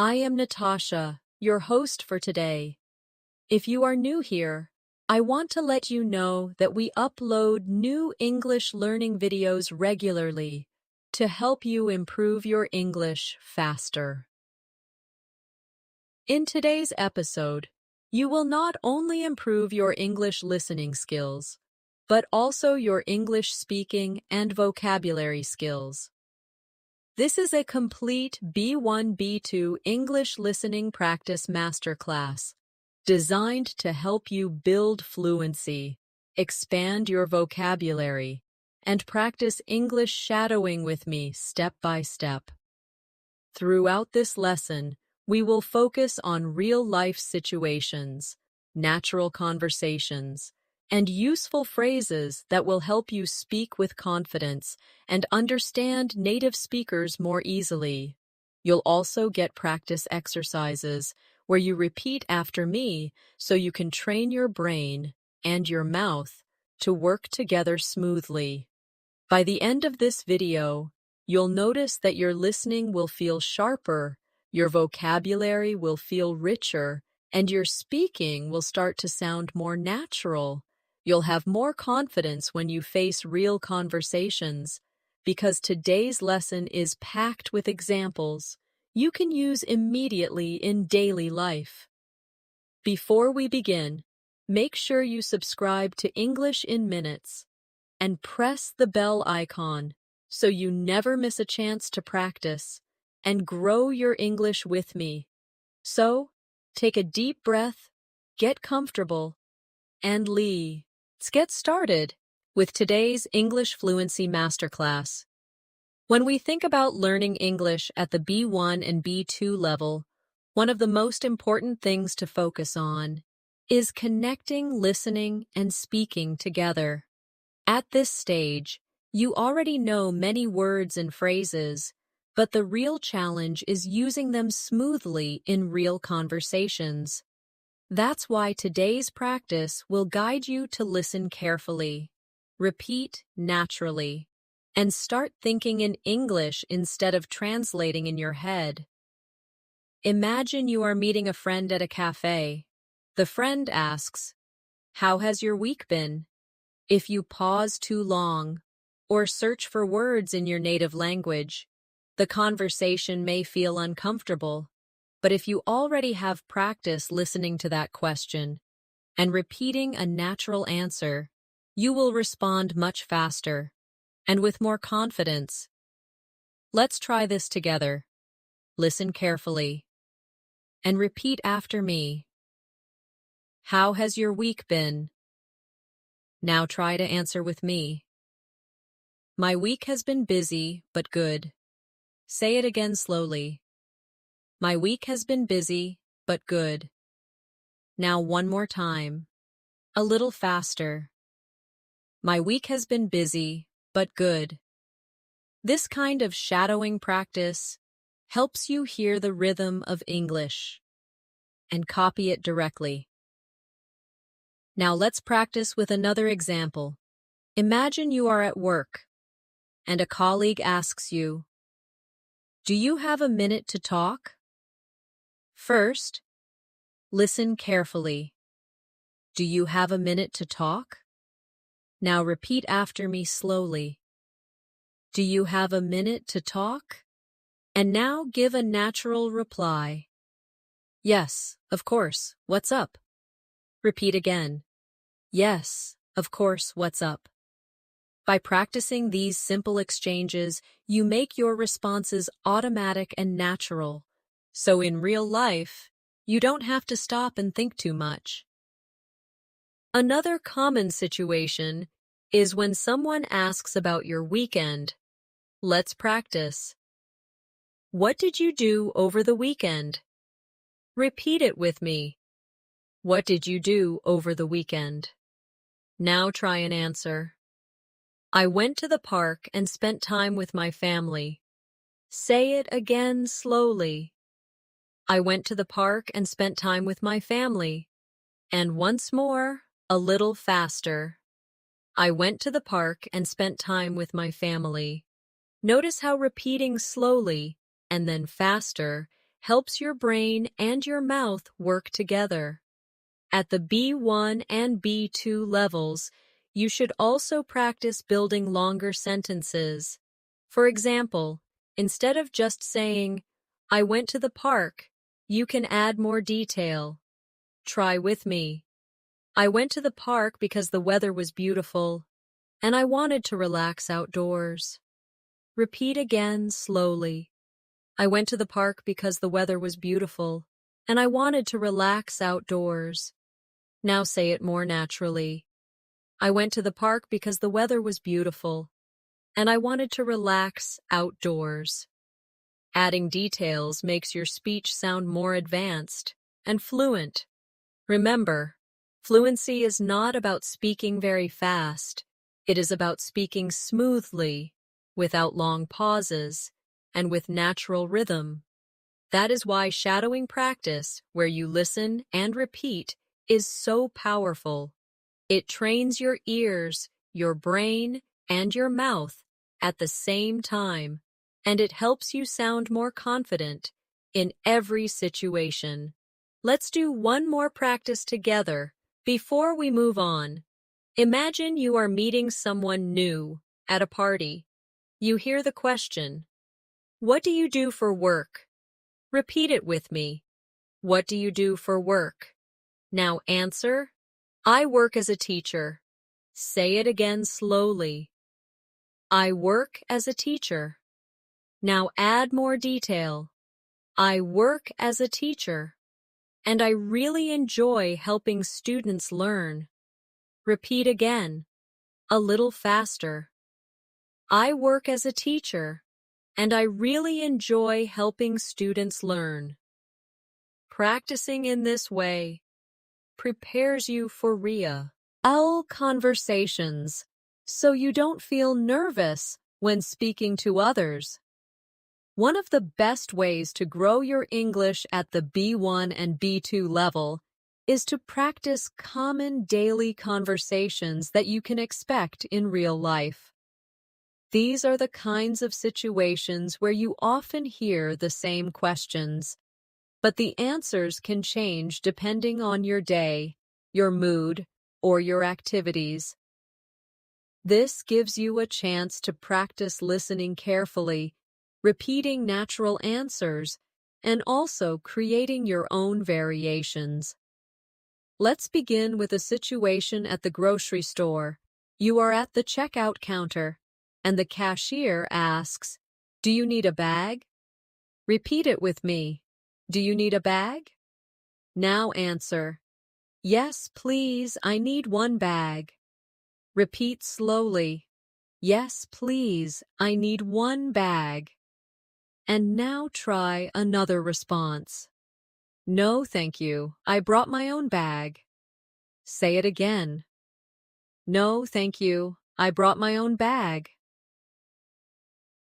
I am Natasha, your host for today. If you are new here, I want to let you know that we upload new English learning videos regularly to help you improve your English faster. In today's episode, you will not only improve your English listening skills, but also your English speaking and vocabulary skills. This is a complete B1-B2 English listening practice masterclass designed to help you build fluency, expand your vocabulary, and practice English shadowing with me step by step. Throughout this lesson, we will focus on real-life situations, natural conversations, and useful phrases that will help you speak with confidence and understand native speakers more easily. You'll also get practice exercises where you repeat after me so you can train your brain and your mouth to work together smoothly. By the end of this video, you'll notice that your listening will feel sharper, your vocabulary will feel richer, and your speaking will start to sound more natural. You'll have more confidence when you face real conversations, because today's lesson is packed with examples you can use immediately in daily life. Before we begin, make sure you subscribe to English in Minutes and press the bell icon so you never miss a chance to practice and grow your English with me. So, take a deep breath, get comfortable, and let's get started with today's English Fluency Masterclass. When we think about learning English at the B1 and B2 level, one of the most important things to focus on is connecting listening and speaking together. At this stage, you already know many words and phrases, but the real challenge is using them smoothly in real conversations. That's why today's practice will guide you to listen carefully, repeat naturally, and start thinking in English instead of translating in your head. Imagine you are meeting a friend at a cafe. The friend asks, "How has your week been?" If you pause too long or search for words in your native language, the conversation may feel uncomfortable. But if you already have practice listening to that question and repeating a natural answer, you will respond much faster and with more confidence. Let's try this together. Listen carefully and repeat after me. How has your week been? Now try to answer with me. My week has been busy, but good. Say it again slowly. My week has been busy, but good. Now one more time. A little faster. My week has been busy, but good. This kind of shadowing practice helps you hear the rhythm of English and copy it directly. Now let's practice with another example. Imagine you are at work and a colleague asks you, "Do you have a minute to talk?" First, listen carefully. Do you have a minute to talk? Now repeat after me slowly. Do you have a minute to talk? And now give a natural reply. Yes, of course, what's up? Repeat again. Yes, of course, what's up? By practicing these simple exchanges, you make your responses automatic and natural. So in real life, you don't have to stop and think too much. Another common situation is when someone asks about your weekend. Let's practice. What did you do over the weekend? Repeat it with me. What did you do over the weekend? Now try and answer. I went to the park and spent time with my family. Say it again slowly. I went to the park and spent time with my family. And once more, a little faster. I went to the park and spent time with my family. Notice how repeating slowly and then faster helps your brain and your mouth work together. At the B1 and B2 levels, you should also practice building longer sentences. For example, instead of just saying, "I went to the park," you can add more detail. Try with me. I went to the park because the weather was beautiful, and I wanted to relax outdoors. Repeat again slowly. I went to the park because the weather was beautiful, and I wanted to relax outdoors. Now say it more naturally. I went to the park because the weather was beautiful, and I wanted to relax outdoors. Adding details makes your speech sound more advanced and fluent. Remember, fluency is not about speaking very fast. It is about speaking smoothly, without long pauses, and with natural rhythm. That is why shadowing practice, where you listen and repeat, is so powerful. It trains your ears, your brain, and your mouth at the same time, and it helps you sound more confident in every situation. Let's do one more practice together before we move on. Imagine you are meeting someone new at a party. You hear the question, "What do you do for work?" Repeat it with me. What do you do for work? Now answer, "I work as a teacher." Say it again slowly. I work as a teacher. Now add more detail. I work as a teacher, and I really enjoy helping students learn. Repeat again, a little faster. I work as a teacher, and I really enjoy helping students learn. Practicing in this way prepares you for real conversations, so you don't feel nervous when speaking to others. One of the best ways to grow your English at the B1 and B2 level is to practice common daily conversations that you can expect in real life. These are the kinds of situations where you often hear the same questions, but the answers can change depending on your day, your mood, or your activities. This gives you a chance to practice listening carefully, repeating natural answers, and also creating your own variations. Let's begin with a situation at the grocery store. You are at the checkout counter, and the cashier asks, "Do you need a bag?" Repeat it with me. Do you need a bag? Now answer, "Yes, please, I need one bag." Repeat slowly. Yes, please, I need one bag. And now try another response. No, thank you, I brought my own bag. Say it again. No, thank you, I brought my own bag.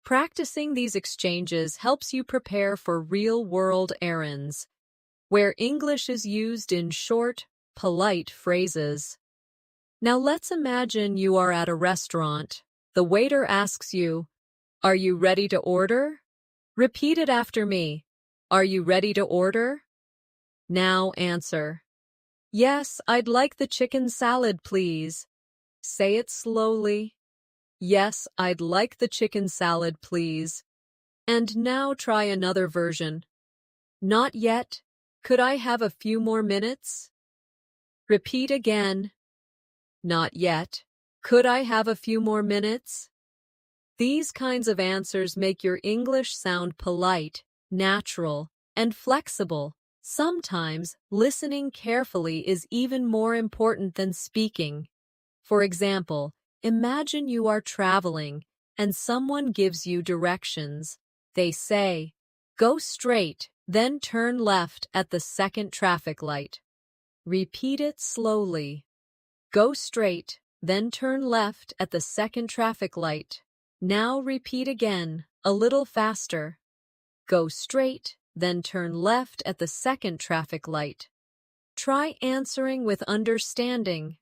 Practicing these exchanges helps you prepare for real-world errands, where English is used in short, polite phrases. Now let's imagine you are at a restaurant. The waiter asks you, "Are you ready to order?" Repeat it after me. Are you ready to order? Now answer, "Yes, I'd like the chicken salad, please." Say it slowly. Yes, I'd like the chicken salad, please. And now try another version. Not yet. Could I have a few more minutes? Repeat again. Not yet. Could I have a few more minutes? These kinds of answers make your English sound polite, natural, and flexible. Sometimes listening carefully is even more important than speaking. For example, imagine you are traveling and someone gives you directions. They say, "Go straight, then turn left at the second traffic light." Repeat it slowly. Go straight, then turn left at the second traffic light. Now repeat again, a little faster. Go straight, then turn left at the second traffic light. Try answering with understanding.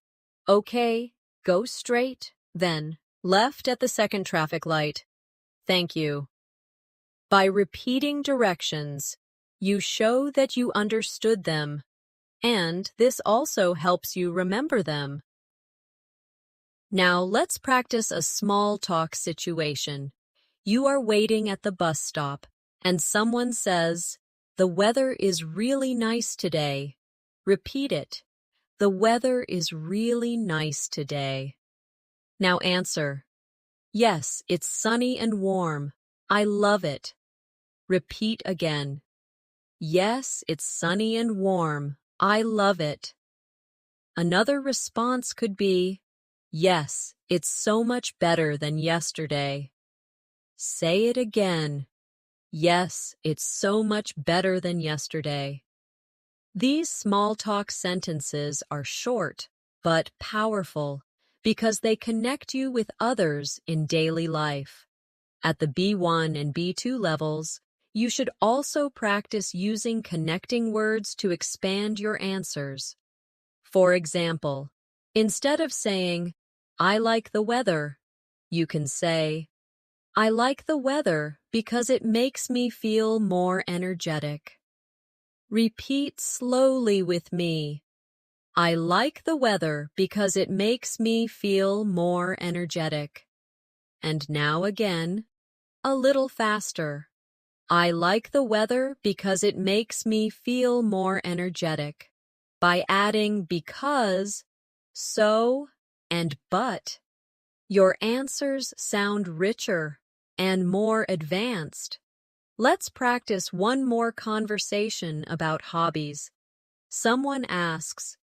Okay, go straight, then left at the second traffic light. Thank you. By repeating directions, You show that you understood them, and this also helps you remember them. Now let's practice a small talk situation. You are waiting at the bus stop, and someone says, "The weather is really nice today." Repeat it. The weather is really nice today. Now answer. Yes, it's sunny and warm. I love it. Repeat again. Yes, it's sunny and warm. I love it. Another response could be, yes, it's so much better than yesterday. Say it again. Yes, it's so much better than yesterday. These small talk sentences are short, but powerful, because they connect you with others in daily life. At the B1 and B2 levels, you should also practice using connecting words to expand your answers. For example, instead of saying, "I like the weather," you can say, "I like the weather because it makes me feel more energetic." Repeat slowly with me. I like the weather because it makes me feel more energetic. And now again, a little faster. I like the weather because it makes me feel more energetic. By adding because, so, and but, your answers sound richer and more advanced. Let's practice one more conversation about hobbies. Someone asks,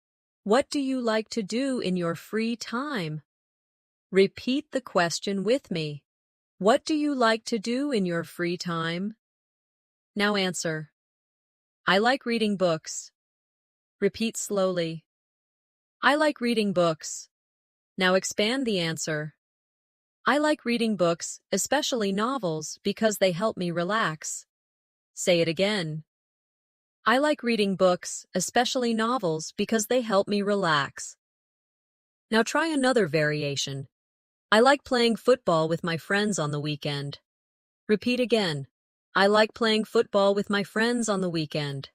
"What do you like to do in your free time?" Repeat the question with me. What do you like to do in your free time? Now answer. I like reading books. Repeat slowly. I like reading books. Now expand the answer. I like reading books, especially novels, because they help me relax. Say it again. I like reading books, especially novels, because they help me relax. Now try another variation. I like playing football with my friends on the weekend. Repeat again. I like playing football with my friends on the weekend.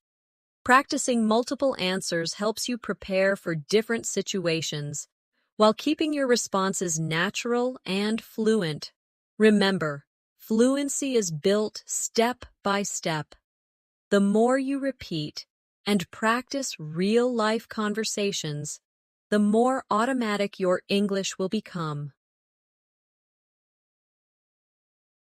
Practicing multiple answers helps you prepare for different situations while keeping your responses natural and fluent. Remember, fluency is built step by step. The more you repeat and practice real-life conversations, the more automatic your English will become.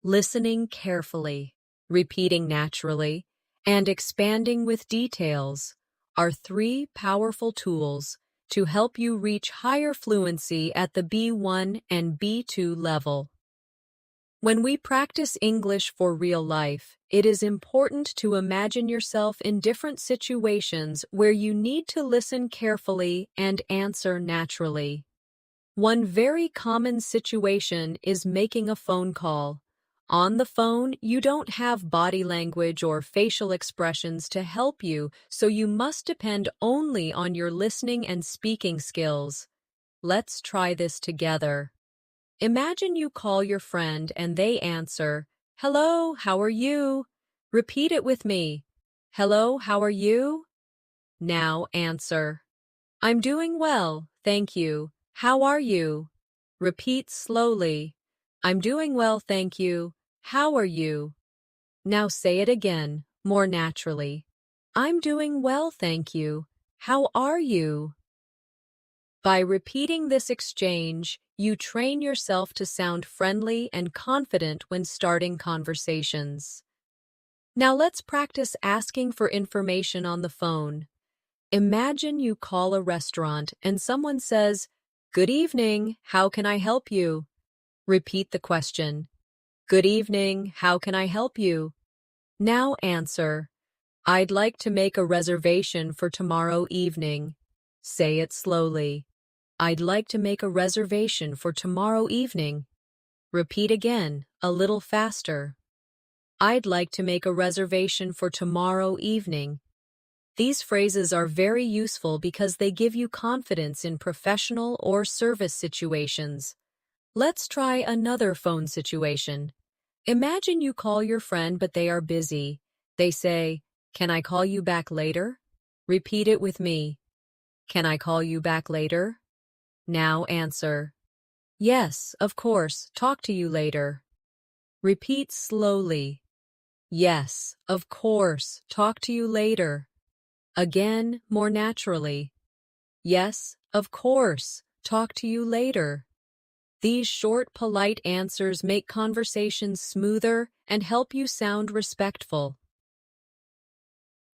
Listening carefully, repeating naturally, and expanding with details are three powerful tools to help you reach higher fluency at the B1 and B2 level. When we practice English for real life, it is important to imagine yourself in different situations where you need to listen carefully and answer naturally. One very common situation is making a phone call. On the phone, you don't have body language or facial expressions to help you, so you must depend only on your listening and speaking skills. Let's try this together. Imagine you call your friend and they answer, "Hello, how are you?" Repeat it with me. Hello, how are you? Now answer. I'm doing well, thank you. How are you? Repeat slowly. I'm doing well, thank you. How are you? Now say it again, more naturally. I'm doing well, thank you. How are you? By repeating this exchange, you train yourself to sound friendly and confident when starting conversations. Now let's practice asking for information on the phone. Imagine you call a restaurant and someone says, "Good evening, how can I help you?" Repeat the question. Good evening, how can I help you? Now answer. I'd like to make a reservation for tomorrow evening. Say it slowly. I'd like to make a reservation for tomorrow evening. Repeat again, a little faster. I'd like to make a reservation for tomorrow evening. These phrases are very useful because they give you confidence in professional or service situations. Let's try another phone situation. Imagine you call your friend but they are busy. They say, Can I call you back later? Repeat it with me. Can I call you back later? Now answer. Yes, of course. Talk to you later. Repeat slowly. Yes, of course. Talk to you later. Again, more naturally. Yes, of course. Talk to you later. These short, polite answers make conversations smoother and help you sound respectful.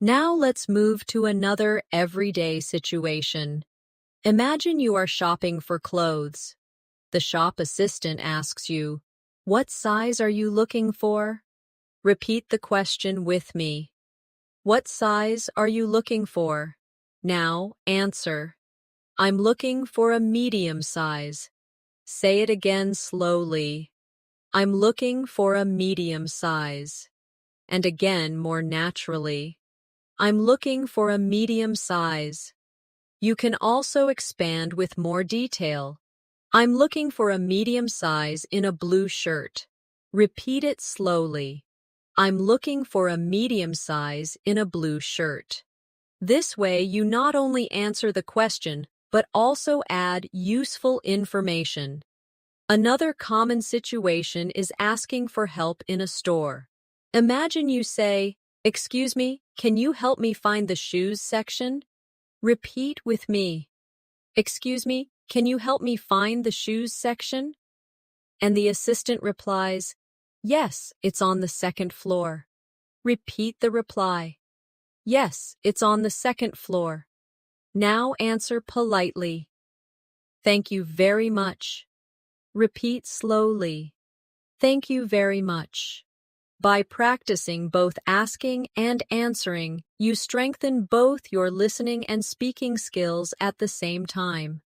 Now let's move to another everyday situation. Imagine you are shopping for clothes. The shop assistant asks you, "What size are you looking for?" Repeat the question with me. What size are you looking for? Now answer. I'm looking for a medium size. Say it again slowly. I'm looking for a medium size. And again more naturally. I'm looking for a medium size. You can also expand with more detail. I'm looking for a medium size in a blue shirt. Repeat it slowly. I'm looking for a medium size in a blue shirt. This way, you not only answer the question, but also add useful information. Another common situation is asking for help in a store. Imagine you say, "Excuse me, can you help me find the shoes section?" Repeat with me. "Excuse me, can you help me find the shoes section?" And the assistant replies, "Yes, it's on the second floor." Repeat the reply. "Yes, it's on the second floor." Now answer politely. "Thank you very much." Repeat slowly. "Thank you very much." By practicing both asking and answering, you strengthen both your listening and speaking skills at the same time.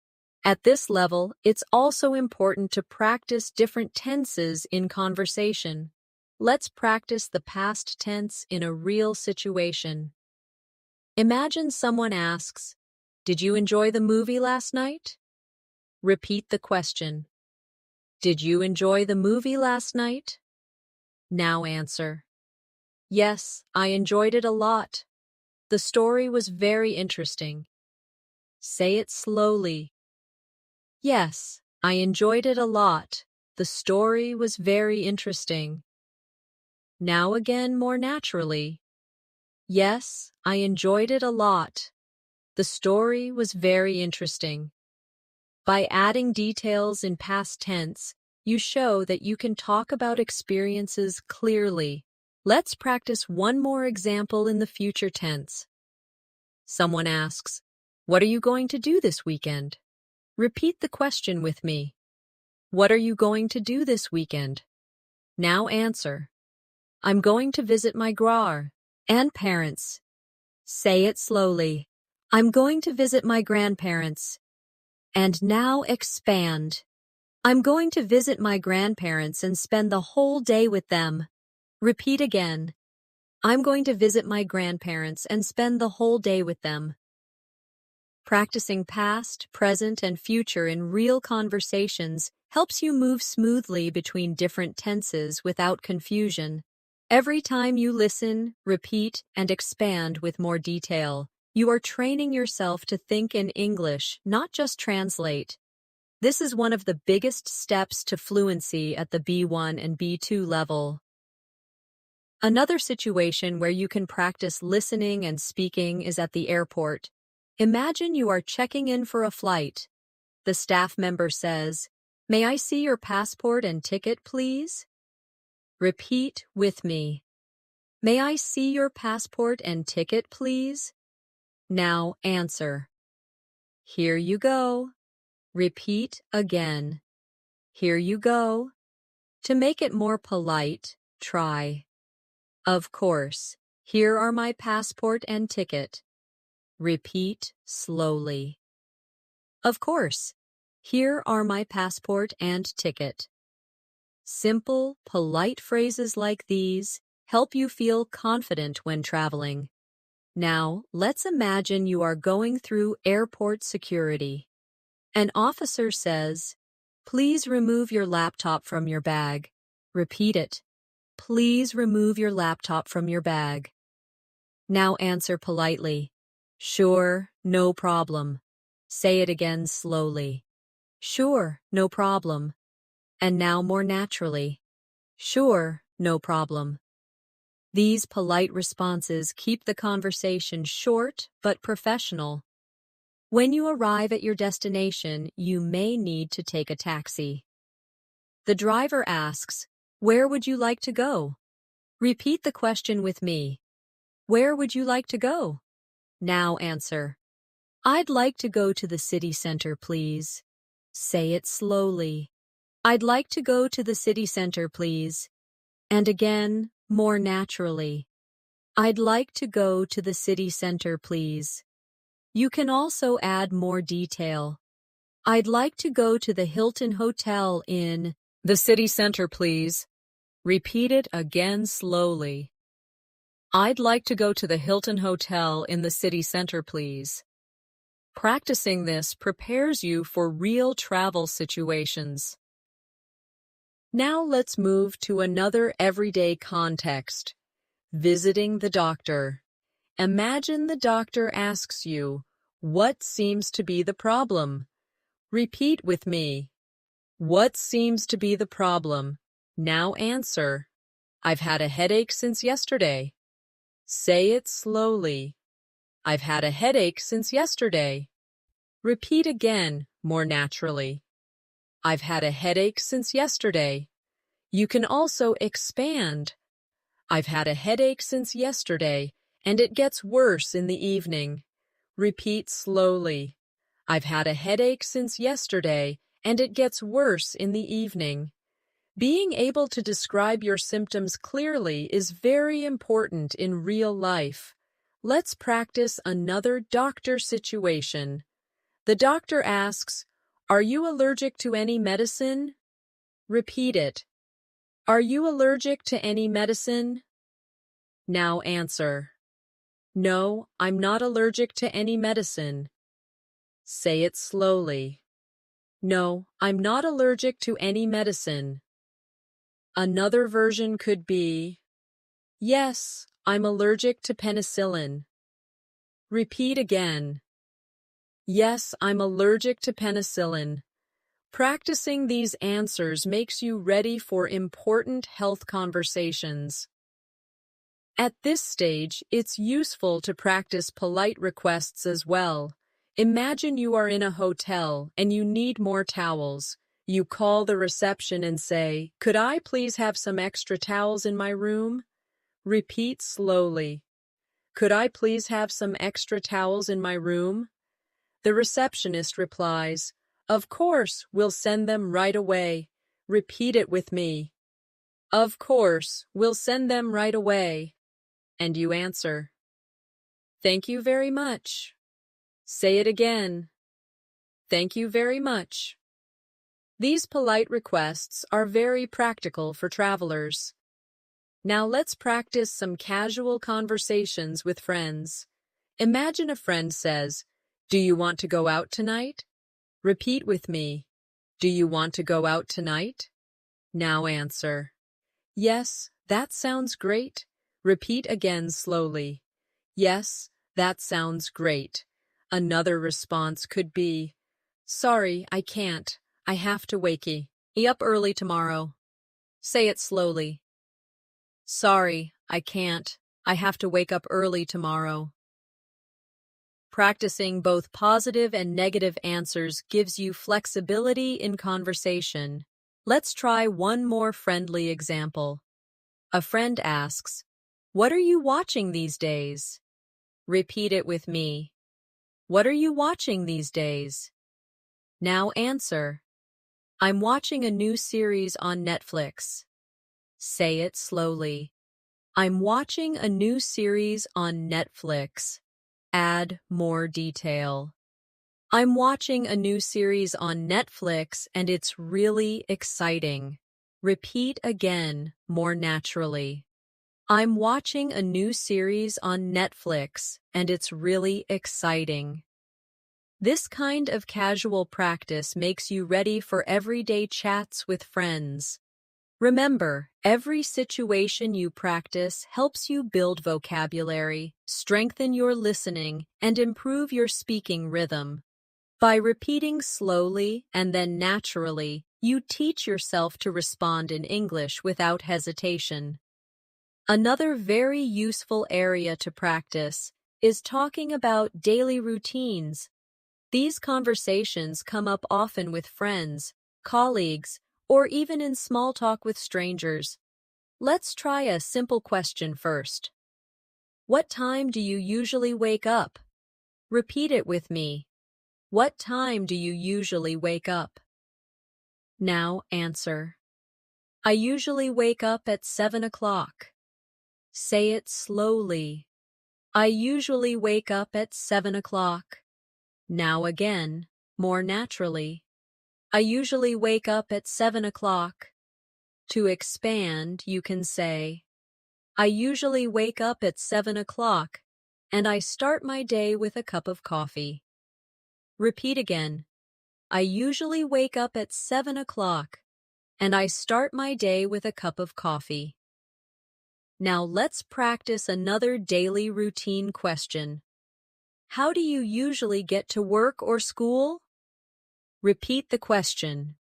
At this level, it's also important to practice different tenses in conversation. Let's practice the past tense in a real situation. Imagine someone asks, "Did you enjoy the movie last night?" Repeat the question. "Did you enjoy the movie last night?" Now answer. "Yes, I enjoyed it a lot. The story was very interesting." Say it slowly. "Yes, I enjoyed it a lot. The story was very interesting." Now again more naturally. "Yes, I enjoyed it a lot. The story was very interesting." By adding details in past tense, you show that you can talk about experiences clearly. Let's practice one more example in the future tense. Someone asks, "What are you going to do this weekend?" Repeat the question with me. What are you going to do this weekend? Now answer. I'm going to visit my grandparents. Say it slowly. I'm going to visit my grandparents. And now expand. I'm going to visit my grandparents and spend the whole day with them. Repeat again. I'm going to visit my grandparents and spend the whole day with them. Practicing past, present, and future in real conversations helps you move smoothly between different tenses without confusion. Every time you listen, repeat, and expand with more detail, you are training yourself to think in English, not just translate. This is one of the biggest steps to fluency at the B1 and B2 level. Another situation where you can practice listening and speaking is at the airport. Imagine you are checking in for a flight. The staff member says, "May I see your passport and ticket, please?" Repeat with me. May I see your passport and ticket, please? Now answer. Here you go. Repeat again. Here you go. To make it more polite, try. Of course. Here are my passport and ticket. Repeat slowly. Of course. Here are my passport and ticket. Simple, polite phrases like these help you feel confident when traveling. Now, let's imagine you are going through airport security. An officer says, "Please remove your laptop from your bag." Repeat it. Please remove your laptop from your bag. Now answer politely. Sure, no problem. Say it again slowly. Sure, no problem. And now more naturally. Sure, no problem. These polite responses keep the conversation short but professional. When you arrive at your destination, you may need to take a taxi. The driver asks, "Where would you like to go?" Repeat the question with me. Where would you like to go? Now answer. I'd like to go to the city center, please. Say it slowly. I'd like to go to the city center, please. And again, more naturally. I'd like to go to the city center, please. You can also add more detail. I'd like to go to the Hilton Hotel in the city center, please. Repeat it again slowly. I'd like to go to the Hilton Hotel in the city center, please. Practicing this prepares you for real travel situations. Now let's move to another everyday context. Visiting the doctor. Imagine the doctor asks you, "What seems to be the problem?" Repeat with me. What seems to be the problem? Now answer. I've had a headache since yesterday. Say it slowly. I've had a headache since yesterday. Repeat again, more naturally. I've had a headache since yesterday. You can also expand. I've had a headache since yesterday, and it gets worse in the evening. Repeat slowly. I've had a headache since yesterday, and it gets worse in the evening. Being able to describe your symptoms clearly is very important in real life. Let's practice another doctor situation. The doctor asks, "Are you allergic to any medicine?" Repeat it. Are you allergic to any medicine? Now answer. No, I'm not allergic to any medicine. Say it slowly. No, I'm not allergic to any medicine. Another version could be, yes, I'm allergic to penicillin. Repeat again. Yes, I'm allergic to penicillin. Practicing these answers makes you ready for important health conversations. At this stage, it's useful to practice polite requests as well. Imagine you are in a hotel and you need more towels. You call the reception and say, "Could I please have some extra towels in my room?" Repeat slowly. Could I please have some extra towels in my room? The receptionist replies, "Of course, we'll send them right away." Repeat it with me. Of course, we'll send them right away. And you answer, "Thank you very much." Say it again. Thank you very much. These polite requests are very practical for travelers. Now let's practice some casual conversations with friends. Imagine a friend says, "Do you want to go out tonight?" Repeat with me. Do you want to go out tonight? Now answer. Yes, that sounds great. Repeat again slowly. Yes, that sounds great. Another response could be, "Sorry, I can't. I have to wake up early tomorrow." Say it slowly. Sorry, I can't. I have to wake up early tomorrow. Practicing both positive and negative answers gives you flexibility in conversation. Let's try one more friendly example. A friend asks, "What are you watching these days?" Repeat it with me. What are you watching these days? Now answer. I'm watching a new series on Netflix. Say it slowly. I'm watching a new series on Netflix. Add more detail. I'm watching a new series on Netflix and it's really exciting. Repeat again, more naturally. I'm watching a new series on Netflix and it's really exciting. This kind of casual practice makes you ready for everyday chats with friends. Remember, every situation you practice helps you build vocabulary, strengthen your listening, and improve your speaking rhythm. By repeating slowly and then naturally, you teach yourself to respond in English without hesitation. Another very useful area to practice is talking about daily routines. These conversations come up often with friends, colleagues, or even in small talk with strangers. Let's try a simple question first. What time do you usually wake up? Repeat it with me. What time do you usually wake up? Now answer. I usually wake up at 7 o'clock. Say it slowly. I usually wake up at 7 o'clock. Now again, more naturally. I usually wake up at 7 o'clock. To expand, you can say, I usually wake up at 7 o'clock, and I start my day with a cup of coffee. Repeat again. I usually wake up at 7 o'clock, and I start my day with a cup of coffee. Now let's practice another daily routine question. How do you usually get to work or school? Repeat the question.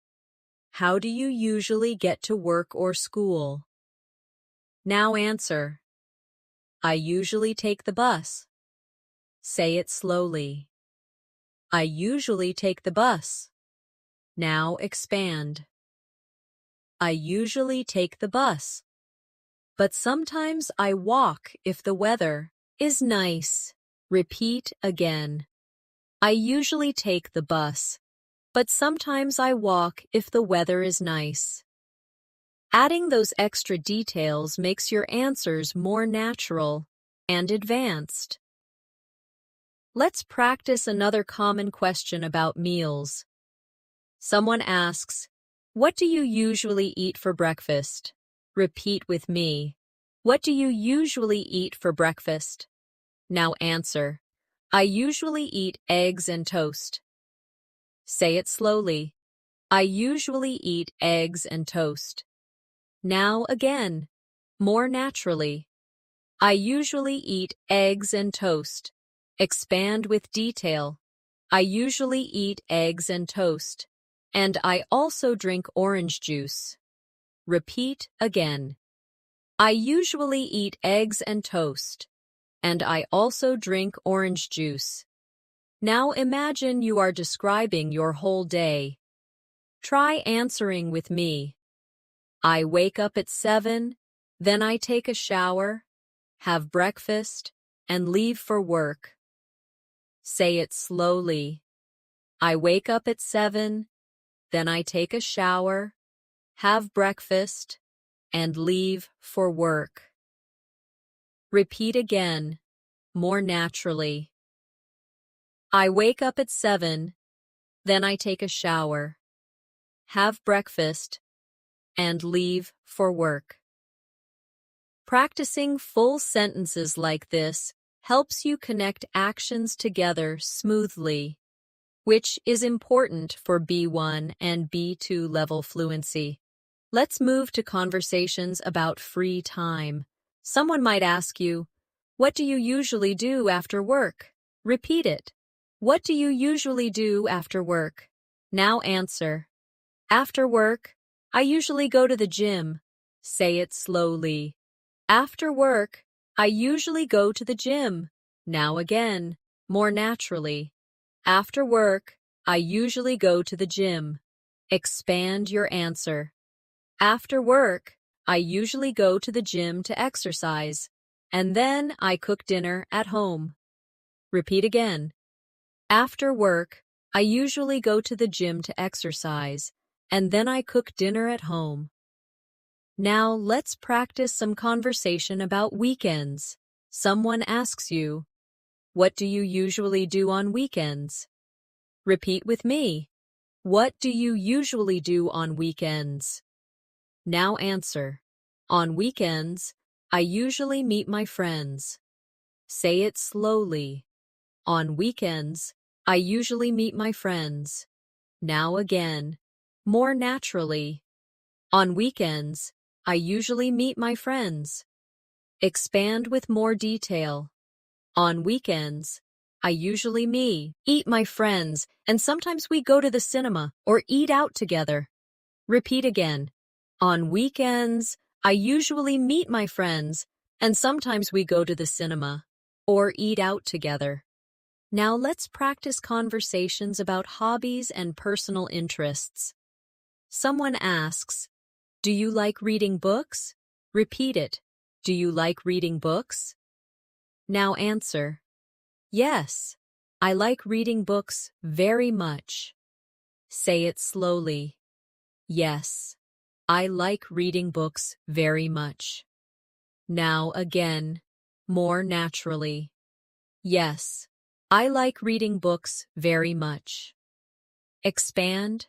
How do you usually get to work or school? Now answer. I usually take the bus. Say it slowly. I usually take the bus. Now expand. I usually take the bus. But sometimes I walk if the weather is nice. Repeat again. I usually take the bus, but sometimes I walk if the weather is nice. Adding those extra details makes your answers more natural and advanced. Let's practice another common question about meals. Someone asks, what do you usually eat for breakfast? Repeat with me. What do you usually eat for breakfast? Now answer. I usually eat eggs and toast. Say it slowly. I usually eat eggs and toast. Now again, more naturally. I usually eat eggs and toast. Expand with detail. I usually eat eggs and toast. And I also drink orange juice. Repeat again. I usually eat eggs and toast. And I also drink orange juice. Now imagine you are describing your whole day. Try answering with me. I wake up at 7, then I take a shower, have breakfast, and leave for work. Say it slowly. I wake up at 7, then I take a shower, have breakfast, and leave for work. Repeat again, more naturally. I wake up at 7, then I take a shower, have breakfast, and leave for work. Practicing full sentences like this helps you connect actions together smoothly, which is important for B1 and B2 level fluency. Let's move to conversations about free time. Someone might ask you, what do you usually do after work? Repeat it. What do you usually do after work? Now answer. After work, I usually go to the gym. Say it slowly. After work, I usually go to the gym. Now again, more naturally. After work, I usually go to the gym. Expand your answer. After work, I usually go to the gym to exercise, and then I cook dinner at home. Repeat again. After work, I usually go to the gym to exercise, and then I cook dinner at home. Now let's practice some conversation about weekends. Someone asks you, what do you usually do on weekends? Repeat with me. What do you usually do on weekends? Now answer. On weekends, I usually meet my friends. Say it slowly. On weekends, I usually meet my friends. Now again, more naturally. On weekends, I usually meet my friends. Expand with more detail. On weekends, I usually eat my friends, and sometimes we go to the cinema or eat out together. Repeat again. On weekends, I usually meet my friends, and sometimes we go to the cinema or eat out together. Now let's practice conversations about hobbies and personal interests. Someone asks, "Do you like reading books?" Repeat it. Do you like reading books? Now answer. Yes, I like reading books very much. Say it slowly. Yes, I like reading books very much. Now again, more naturally. Yes, I like reading books very much. Expand.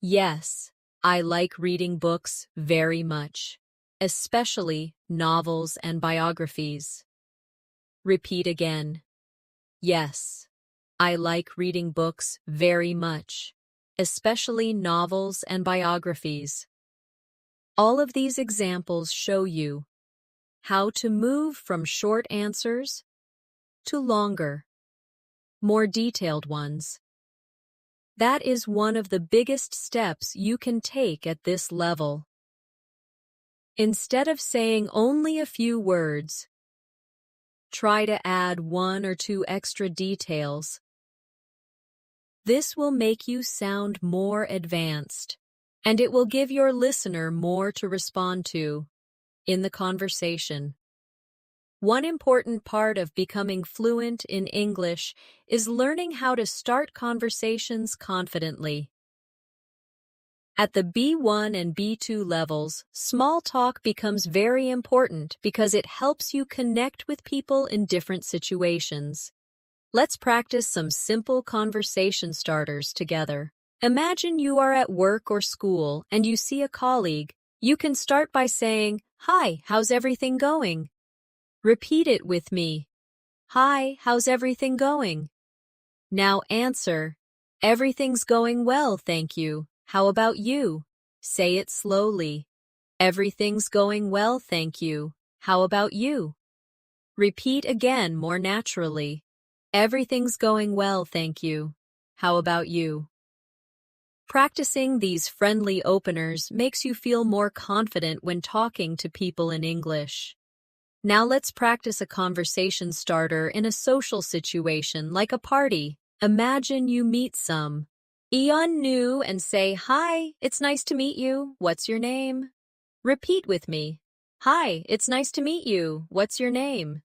Yes, I like reading books very much, especially novels and biographies. Repeat again. Yes, I like reading books very much, especially novels and biographies. All of these examples show you how to move from short answers to longer, more detailed ones. That is one of the biggest steps you can take at this level. Instead of saying only a few words, try to add 1 or 2 extra details. This will make you sound more advanced, and it will give your listener more to respond to in the conversation. One important part of becoming fluent in English is learning how to start conversations confidently. At the B1 and B2 levels, small talk becomes very important because it helps you connect with people in different situations. Let's practice some simple conversation starters together. Imagine you are at work or school and you see a colleague. You can start by saying, "Hi, how's everything going?" Repeat it with me. Hi, how's everything going? Now answer, "Everything's going well, thank you. How about you?" Say it slowly. Everything's going well, thank you. How about you? Repeat again more naturally. Everything's going well, thank you. How about you? Practicing these friendly openers makes you feel more confident when talking to people in English. Now let's practice a conversation starter in a social situation like a party. Imagine you meet someone new and say, "Hi, it's nice to meet you. What's your name?" Repeat with me. Hi, it's nice to meet you. What's your name?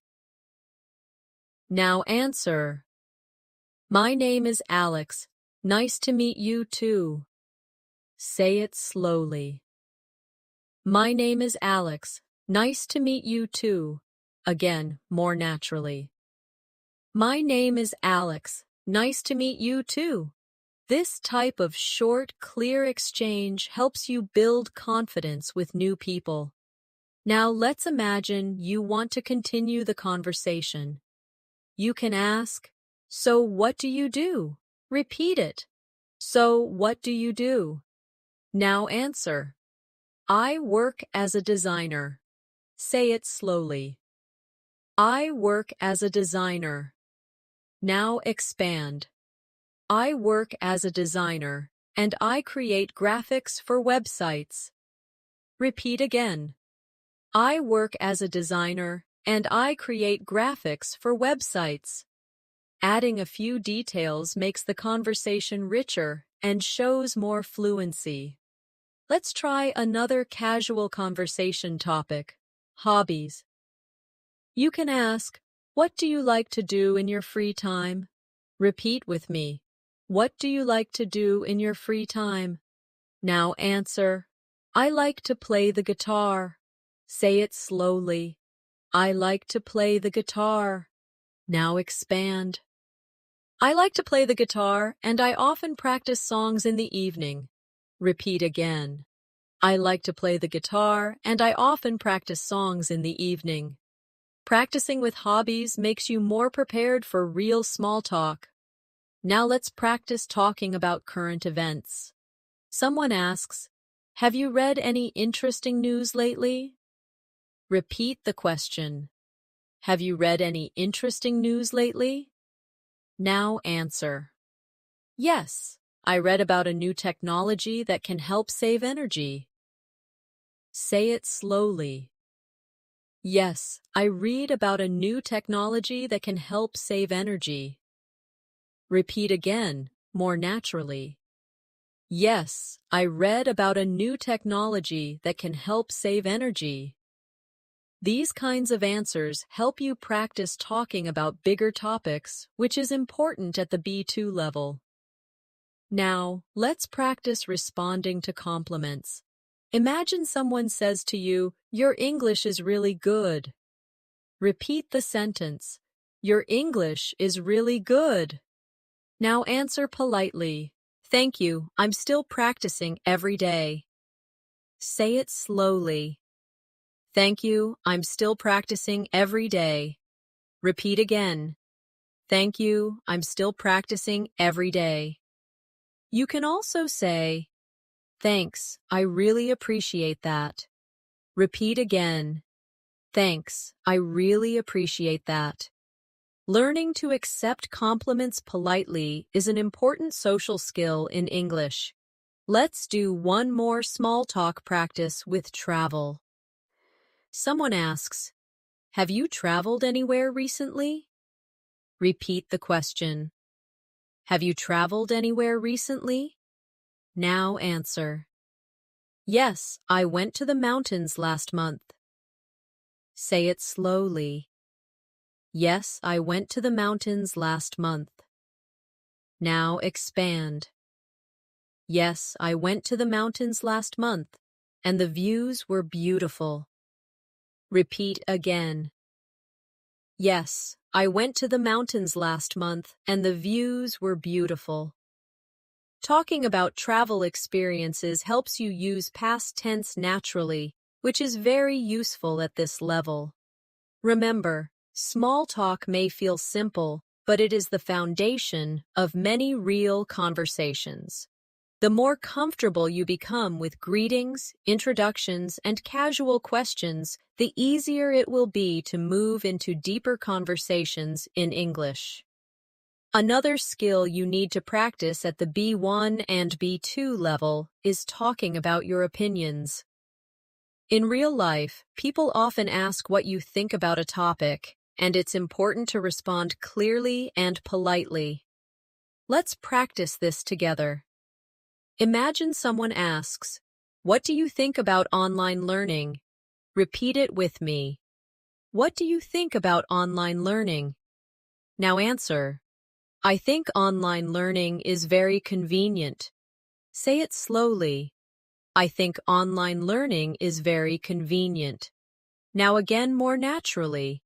Now answer. My name is Alex. Nice to meet you too. Say it slowly. My name is Alex. Nice to meet you too. Again, more naturally. My name is Alex. Nice to meet you too. This type of short, clear exchange helps you build confidence with new people. Now let's imagine you want to continue the conversation. You can ask, "So what do you do?" Repeat it. So what do you do? Now answer. I work as a designer. Say it slowly. I work as a designer. Now expand. I work as a designer, and I create graphics for websites. Repeat again. I work as a designer, and I create graphics for websites. Adding a few details makes the conversation richer and shows more fluency. Let's try another casual conversation topic, hobbies. You can ask, "What do you like to do in your free time?" Repeat with me. What do you like to do in your free time? Now answer, I like to play the guitar. Say it slowly. I like to play the guitar. Now expand. I like to play the guitar, and I often practice songs in the evening. Repeat again. I like to play the guitar, and I often practice songs in the evening. Practicing with hobbies makes you more prepared for real small talk. Now let's practice talking about current events. Someone asks, Have you read any interesting news lately? Repeat the question. Have you read any interesting news lately? Now answer. Yes, I read about a new technology that can help save energy. Say it slowly. Yes, I read about a new technology that can help save energy. Repeat again, more naturally. Yes, I read about a new technology that can help save energy. These kinds of answers help you practice talking about bigger topics, which is important at the B2 level. Now, let's practice responding to compliments. Imagine someone says to you, "Your English is really good." Repeat the sentence, "Your English is really good." Now answer politely, "Thank you, I'm still practicing every day." Say it slowly. "Thank you, I'm still practicing every day." Repeat again. "Thank you, I'm still practicing every day." You can also say, "Thanks, I really appreciate that." Repeat again. "Thanks, I really appreciate that." Learning to accept compliments politely is an important social skill in English. Let's do one more small talk practice with travel. Someone asks, "Have you traveled anywhere recently?" Repeat the question. Have you traveled anywhere recently? Now answer. Yes, I went to the mountains last month. Say it slowly. Yes, I went to the mountains last month. Now expand. Yes, I went to the mountains last month, and the views were beautiful. Repeat again. Yes, I went to the mountains last month, and the views were beautiful. Talking about travel experiences helps you use past tense naturally, which is very useful at this level. Remember, small talk may feel simple, but it is the foundation of many real conversations. The more comfortable you become with greetings, introductions, and casual questions, the easier it will be to move into deeper conversations in English. Another skill you need to practice at the B1 and B2 level is talking about your opinions. In real life, people often ask what you think about a topic, and it's important to respond clearly and politely. Let's practice this together. Imagine someone asks, "What do you think about online learning?" Repeat it with me. What do you think about online learning? Now answer. I think online learning is very convenient. Say it slowly. I think online learning is very convenient. Now again more naturally.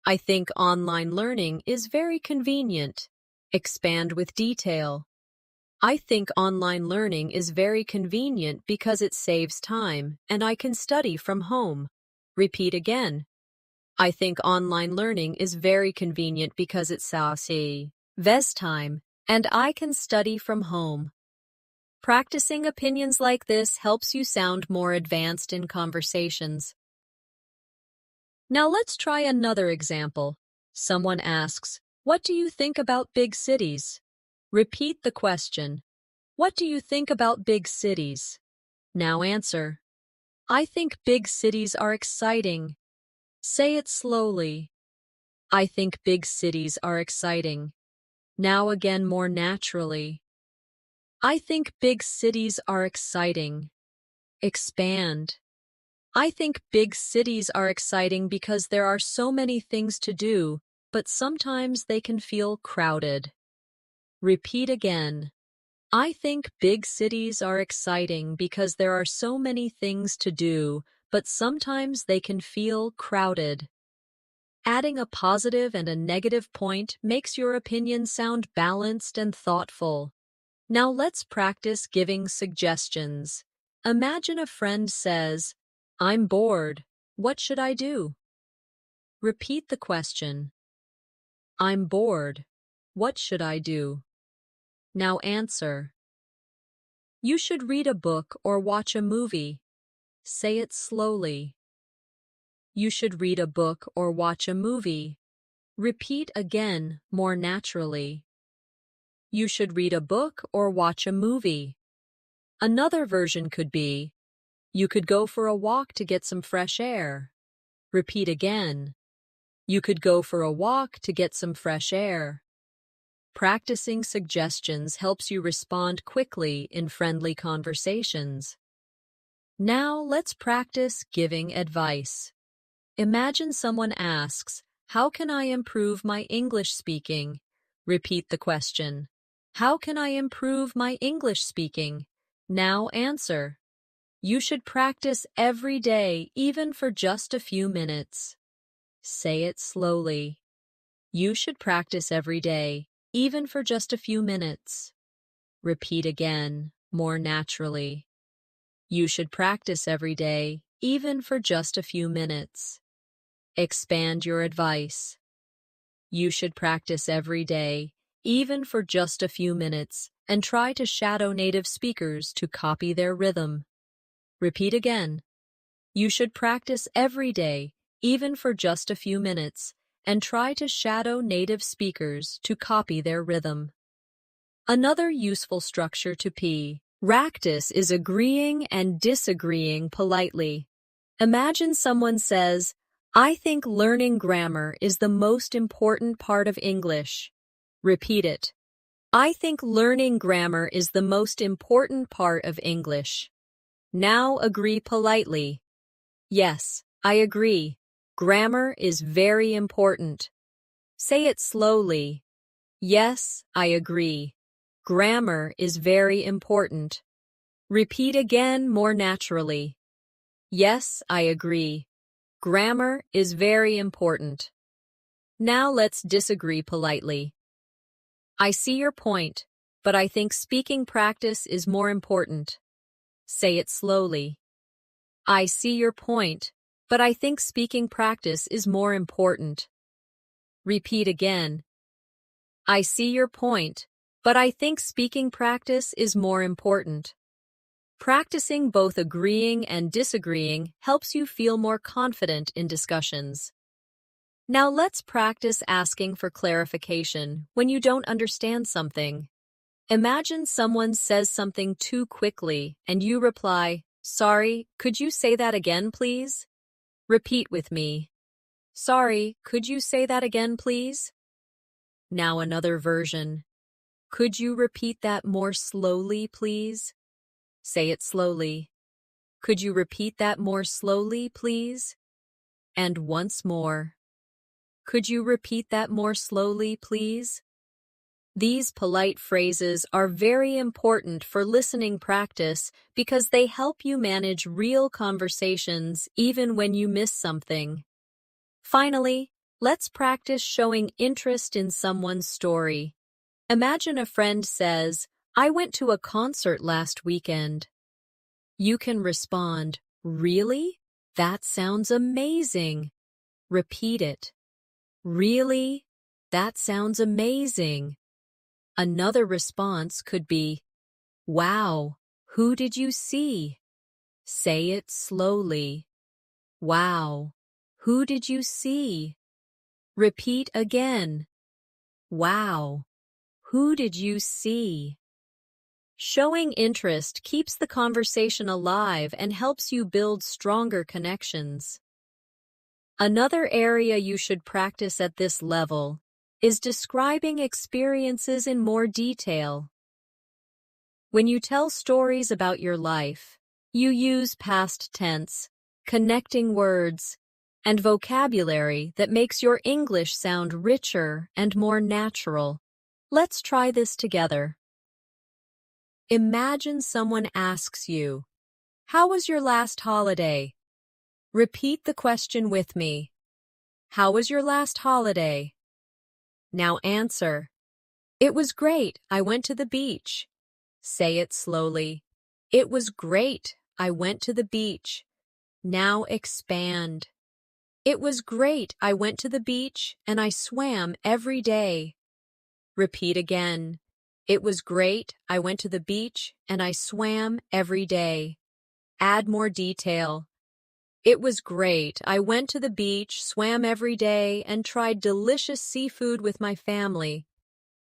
I think online learning is very convenient. Expand with detail. I think online learning is very convenient because it saves time and I can study from home. Repeat again. I think online learning is very convenient because it saves time and I can study from home. Practicing opinions like this helps you sound more advanced in conversations. Now let's try another example. Someone asks, "What do you think about big cities?" Repeat the question. What do you think about big cities? Now answer. I think big cities are exciting. Say it slowly. I think big cities are exciting. Now again more naturally. I think big cities are exciting. Expand. I think big cities are exciting because there are so many things to do, but sometimes they can feel crowded. Repeat again. I think big cities are exciting because there are so many things to do, but sometimes they can feel crowded. Adding a positive and a negative point makes your opinion sound balanced and thoughtful. Now let's practice giving suggestions. Imagine a friend says, "I'm bored. What should I do?" Repeat the question. I'm bored. What should I do? Now answer. You should read a book or watch a movie. Say it slowly. You should read a book or watch a movie. Repeat again, more naturally. You should read a book or watch a movie. Another version could be, you could go for a walk to get some fresh air. Repeat again. You could go for a walk to get some fresh air. Practicing suggestions helps you respond quickly in friendly conversations. Now let's practice giving advice. Imagine someone asks, "How can I improve my English speaking?" Repeat the question. How can I improve my English speaking? Now answer. You should practice every day, even for just a few minutes. Say it slowly. You should practice every day, even for just a few minutes. Repeat again, more naturally. You should practice every day, even for just a few minutes. Expand your advice. You should practice every day, even for just a few minutes, and try to shadow native speakers to copy their rhythm. Repeat again. You should practice every day, even for just a few minutes, and try to shadow native speakers to copy their rhythm. Another useful structure to practice is agreeing and disagreeing politely. Imagine someone says, "I think learning grammar is the most important part of English." Repeat it. I think learning grammar is the most important part of English. Now agree politely. Yes, I agree. Grammar is very important. Say it slowly. Yes, I agree. Grammar is very important. Repeat again more naturally. Yes, I agree. Grammar is very important. Now let's disagree politely. I see your point, but I think speaking practice is more important. Say it slowly. I see your point, but I think speaking practice is more important. Repeat again. I see your point, but I think speaking practice is more important. Practicing both agreeing and disagreeing helps you feel more confident in discussions. Now let's practice asking for clarification when you don't understand something. Imagine someone says something too quickly and you reply, "Sorry, could you say that again, please?" Repeat with me. Sorry, could you say that again, please? Now another version. Could you repeat that more slowly, please? Say it slowly. Could you repeat that more slowly, please? And once more. Could you repeat that more slowly, please? These polite phrases are very important for listening practice because they help you manage real conversations even when you miss something. Finally, let's practice showing interest in someone's story. Imagine a friend says, "I went to a concert last weekend." You can respond, "Really? That sounds amazing." Repeat it. Really? That sounds amazing. Another response could be, "Wow, who did you see?" Say it slowly. Wow, who did you see? Repeat again. Wow, who did you see? Showing interest keeps the conversation alive and helps you build stronger connections. Another area you should practice at this level is describing experiences in more detail. When you tell stories about your life, you use past tense, connecting words, and vocabulary that makes your English sound richer and more natural. Let's try this together. Imagine someone asks you, "How was your last holiday?" Repeat the question with me. How was your last holiday? Now answer. It was great. I went to the beach. Say it slowly. It was great. I went to the beach. Now expand. It was great. I went to the beach and I swam every day. Repeat again. It was great. I went to the beach and I swam every day. Add more detail. It was great. I went to the beach, swam every day, and tried delicious seafood with my family.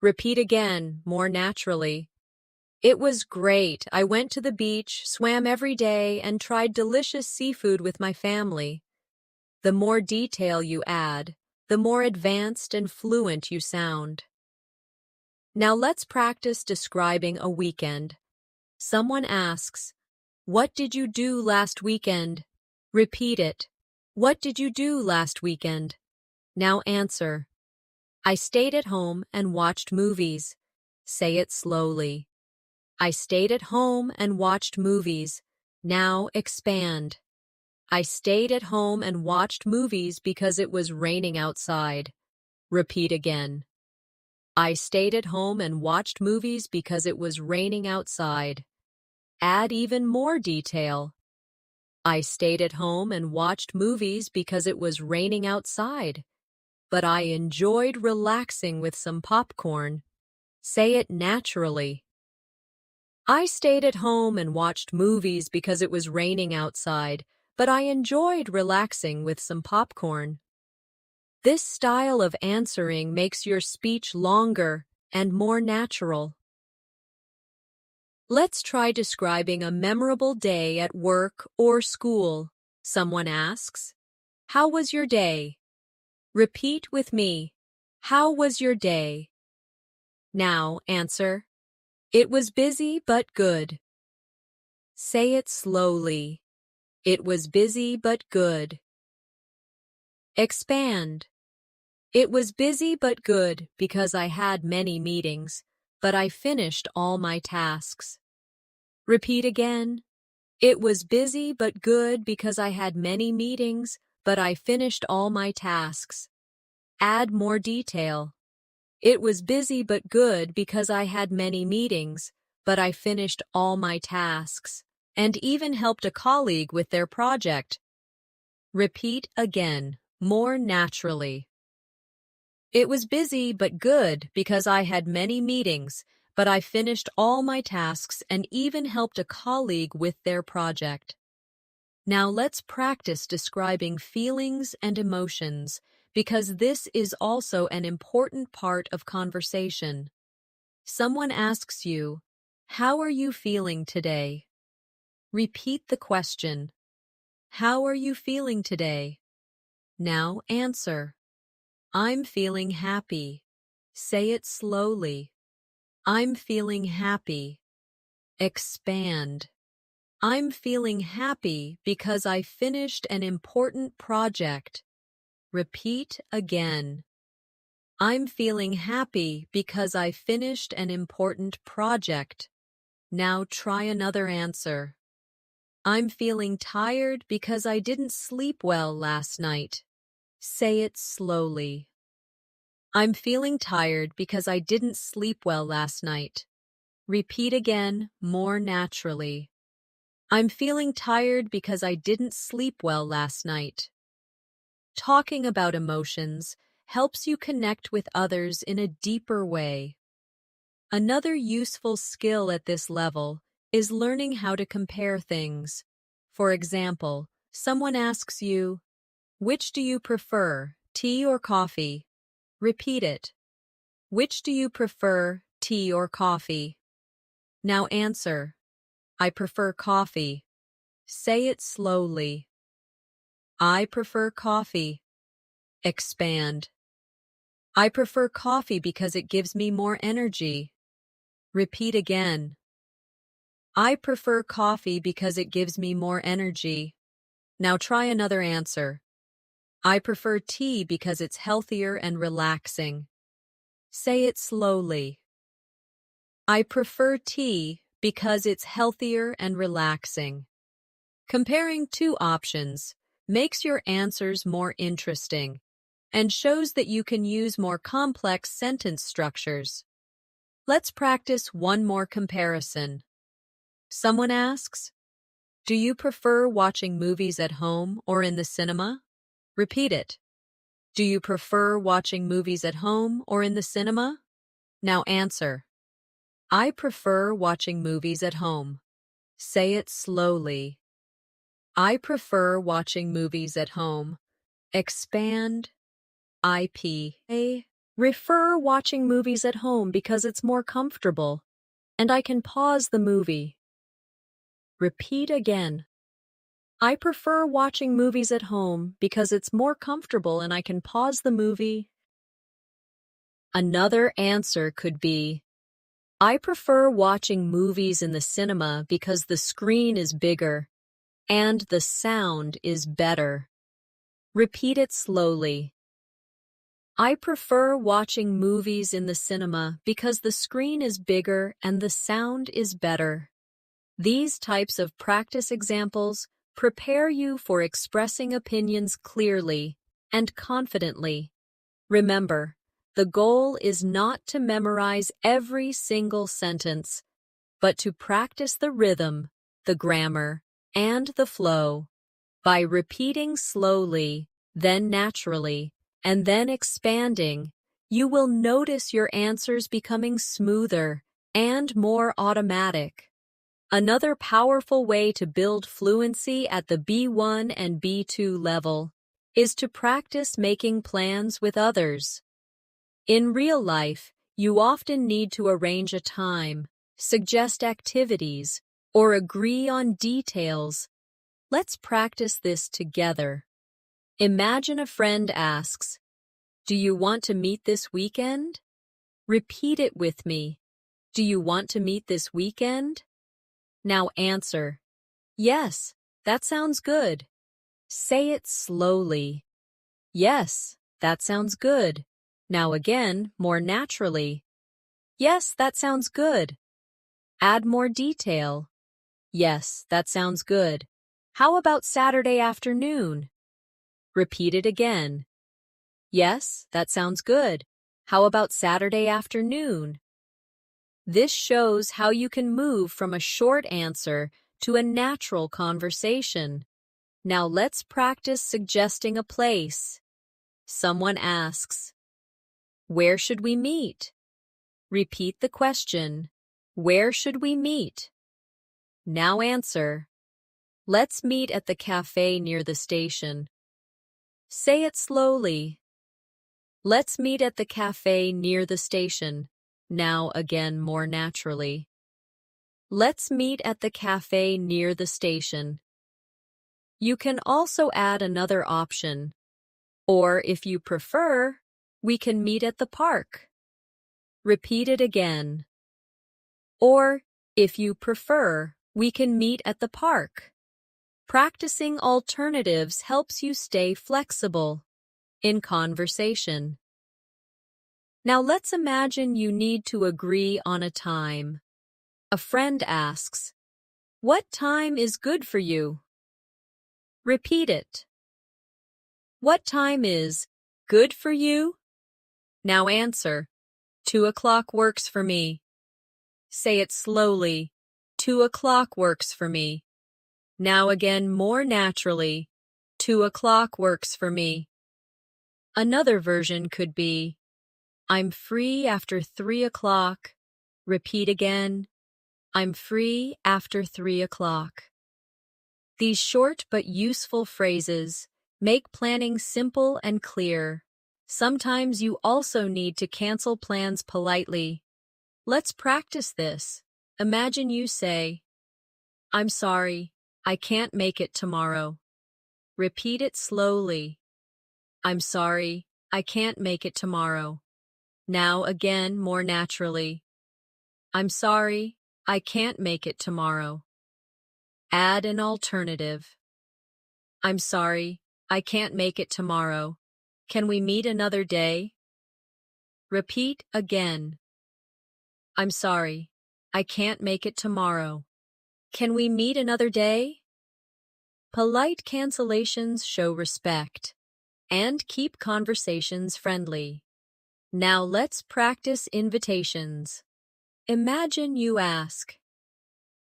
Repeat again, more naturally. It was great. I went to the beach, swam every day, and tried delicious seafood with my family. The more detail you add, the more advanced and fluent you sound. Now let's practice describing a weekend. Someone asks, "What did you do last weekend?" Repeat it. What did you do last weekend? Now answer. I stayed at home and watched movies. Say it slowly. I stayed at home and watched movies. Now expand. I stayed at home and watched movies because it was raining outside. Repeat again. I stayed at home and watched movies because it was raining outside. Add even more detail. I stayed at home and watched movies because it was raining outside, but I enjoyed relaxing with some popcorn. Say it naturally. I stayed at home and watched movies because it was raining outside, but I enjoyed relaxing with some popcorn. This style of answering makes your speech longer and more natural. Let's try describing a memorable day at work or school. Someone asks, "How was your day?" Repeat with me. How was your day? Now answer. It was busy but good. Say it slowly. It was busy but good. Expand. It was busy but good because I had many meetings, but I finished all my tasks. Repeat again. It was busy but good because I had many meetings, but I finished all my tasks. Add more detail. It was busy but good because I had many meetings, but I finished all my tasks, and even helped a colleague with their project. Repeat again, more naturally. It was busy but good because I had many meetings, but I finished all my tasks and even helped a colleague with their project. Now let's practice describing feelings and emotions, because this is also an important part of conversation. Someone asks you, "How are you feeling today?" Repeat the question. How are you feeling today? Now answer. I'm feeling happy. Say it slowly. I'm feeling happy. Expand. I'm feeling happy because I finished an important project. Repeat again. I'm feeling happy because I finished an important project. Now try another answer. I'm feeling tired because I didn't sleep well last night. Say it slowly. I'm feeling tired because I didn't sleep well last night. Repeat again, more naturally. I'm feeling tired because I didn't sleep well last night. Talking about emotions helps you connect with others in a deeper way. Another useful skill at this level is learning how to compare things. For example, someone asks you, "Which do you prefer, tea or coffee?" Repeat it. Which do you prefer, tea or coffee? Now answer. I prefer coffee. Say it slowly. I prefer coffee. Expand. I prefer coffee because it gives me more energy. Repeat again. I prefer coffee because it gives me more energy. Now try another answer. I prefer tea because it's healthier and relaxing. Say it slowly. I prefer tea because it's healthier and relaxing. Comparing two options makes your answers more interesting and shows that you can use more complex sentence structures. Let's practice one more comparison. Someone asks, "Do you prefer watching movies at home or in the cinema?" Repeat it. Do you prefer watching movies at home or in the cinema? Now answer. I prefer watching movies at home. Say it slowly. I prefer watching movies at home. Expand. I prefer watching movies at home because it's more comfortable, and I can pause the movie. Repeat again. I prefer watching movies at home because it's more comfortable and I can pause the movie. Another answer could be, I prefer watching movies in the cinema because the screen is bigger and the sound is better. Repeat it slowly. I prefer watching movies in the cinema because the screen is bigger and the sound is better. These types of practice examples prepare you for expressing opinions clearly and confidently. Remember, the goal is not to memorize every single sentence, but to practice the rhythm, the grammar, and the flow. By repeating slowly, then naturally, and then expanding, you will notice your answers becoming smoother and more automatic. Another powerful way to build fluency at the B1 and B2 level is to practice making plans with others. In real life, you often need to arrange a time, suggest activities, or agree on details. Let's practice this together. Imagine a friend asks, "Do you want to meet this weekend?" Repeat it with me. Do you want to meet this weekend? Now answer, "Yes, that sounds good." Say it slowly. "Yes, that sounds good." Now again, more naturally. "Yes, that sounds good." Add more detail. "Yes, that sounds good. How about Saturday afternoon?" Repeat it again. "Yes, that sounds good. How about Saturday afternoon?" This shows how you can move from a short answer to a natural conversation. Now let's practice suggesting a place. Someone asks, "Where should we meet?" Repeat the question, "Where should we meet?" Now answer, "Let's meet at the cafe near the station." Say it slowly. Let's meet at the cafe near the station. Now again more naturally. Let's meet at the cafe near the station. You can also add another option. Or if you prefer, we can meet at the park. Repeat it again. Or, if you prefer, we can meet at the park. Practicing alternatives helps you stay flexible in conversation. Now let's imagine you need to agree on a time. A friend asks, "What time is good for you?" Repeat it. What time is good for you? Now answer, 2 o'clock works for me. Say it slowly. 2 o'clock works for me. Now again more naturally. 2 o'clock works for me. Another version could be, I'm free after 3 o'clock. Repeat again. I'm free after 3 o'clock. These short but useful phrases make planning simple and clear. Sometimes you also need to cancel plans politely. Let's practice this. Imagine you say, "I'm sorry, I can't make it tomorrow." Repeat it slowly. I'm sorry, I can't make it tomorrow. Now again more naturally. I'm sorry, I can't make it tomorrow. Add an alternative. I'm sorry, I can't make it tomorrow. Can we meet another day? Repeat again. I'm sorry, I can't make it tomorrow. Can we meet another day? Polite cancellations show respect and keep conversations friendly. Now let's practice invitations. Imagine you ask,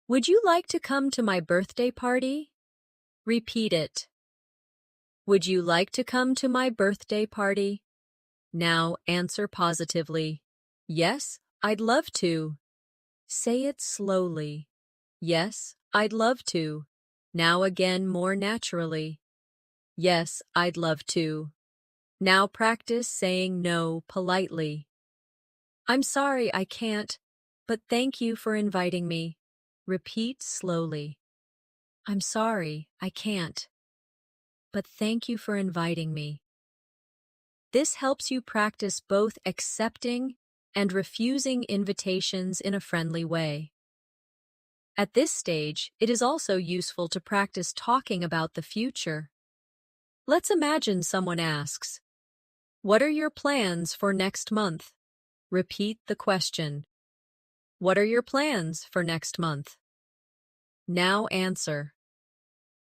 "Would you like to come to my birthday party?" Repeat it. Would you like to come to my birthday party? Now answer positively. Yes, I'd love to. Say it slowly. Yes, I'd love to. Now again more naturally. Yes, I'd love to. Now practice saying no politely. I'm sorry I can't, but thank you for inviting me. Repeat slowly. I'm sorry I can't, but thank you for inviting me. This helps you practice both accepting and refusing invitations in a friendly way. At this stage, it is also useful to practice talking about the future. Let's imagine someone asks, "What are your plans for next month?" Repeat the question. What are your plans for next month? Now answer.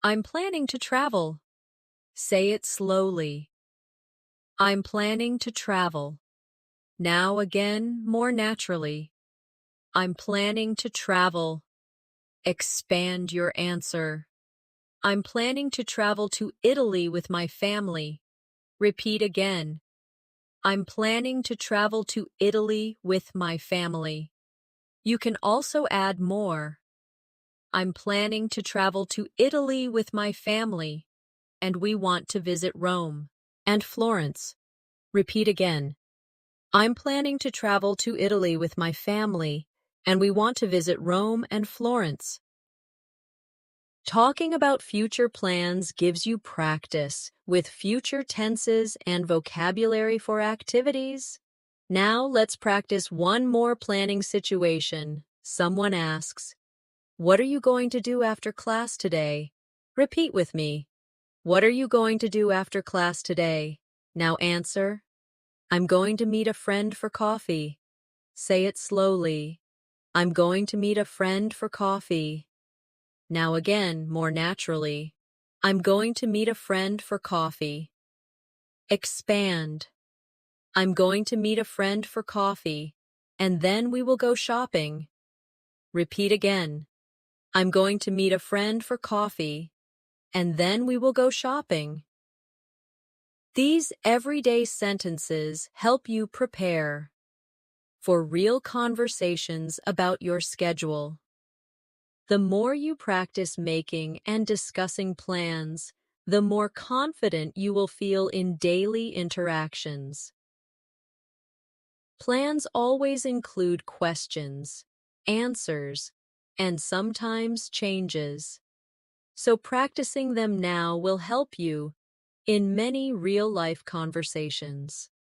I'm planning to travel. Say it slowly. I'm planning to travel. Now again more naturally. I'm planning to travel. Expand your answer. I'm planning to travel to Italy with my family. Repeat again. I'm planning to travel to Italy with my family. You can also add more. I'm planning to travel to Italy with my family, and we want to visit Rome and Florence. Repeat again. I'm planning to travel to Italy with my family, and we want to visit Rome and Florence. Talking about future plans gives you practice with future tenses and vocabulary for activities. Now let's practice one more planning situation. Someone asks, "What are you going to do after class today?" Repeat with me. What are you going to do after class today? Now answer. I'm going to meet a friend for coffee. Say it slowly. I'm going to meet a friend for coffee. Now again, more naturally. I'm going to meet a friend for coffee. Expand. I'm going to meet a friend for coffee, and then we will go shopping. Repeat again. I'm going to meet a friend for coffee, and then we will go shopping. These everyday sentences help you prepare for real conversations about your schedule. The more you practice making and discussing plans, the more confident you will feel in daily interactions. Plans always include questions, answers, and sometimes changes. So practicing them now will help you in many real-life conversations.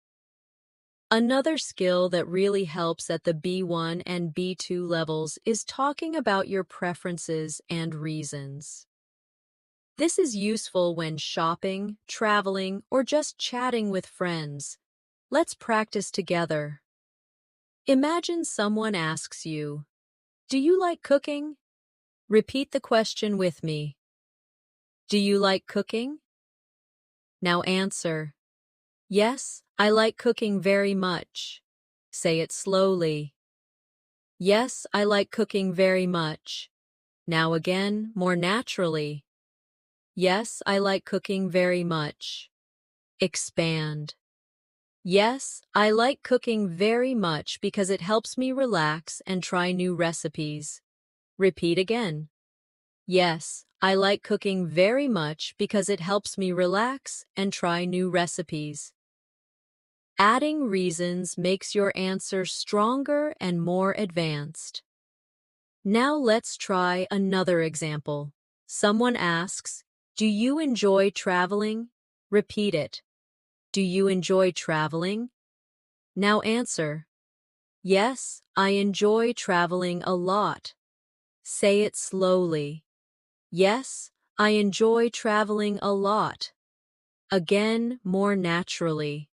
Another skill that really helps at the B1 and B2 levels is talking about your preferences and reasons. This is useful when shopping, traveling, or just chatting with friends. Let's practice together. Imagine someone asks you, "Do you like cooking?" Repeat the question with me. Do you like cooking? Now answer. Yes, I like cooking very much. Say it slowly. Yes, I like cooking very much. Now again, more naturally. Yes, I like cooking very much. Expand. Yes, I like cooking very much because it helps me relax and try new recipes. Repeat again. Yes, I like cooking very much because it helps me relax and try new recipes. Adding reasons makes your answer stronger and more advanced. Now let's try another example. Someone asks, "Do you enjoy traveling?" Repeat it. Do you enjoy traveling? Now answer. Yes, I enjoy traveling a lot. Say it slowly. Yes, I enjoy traveling a lot. Again, more naturally.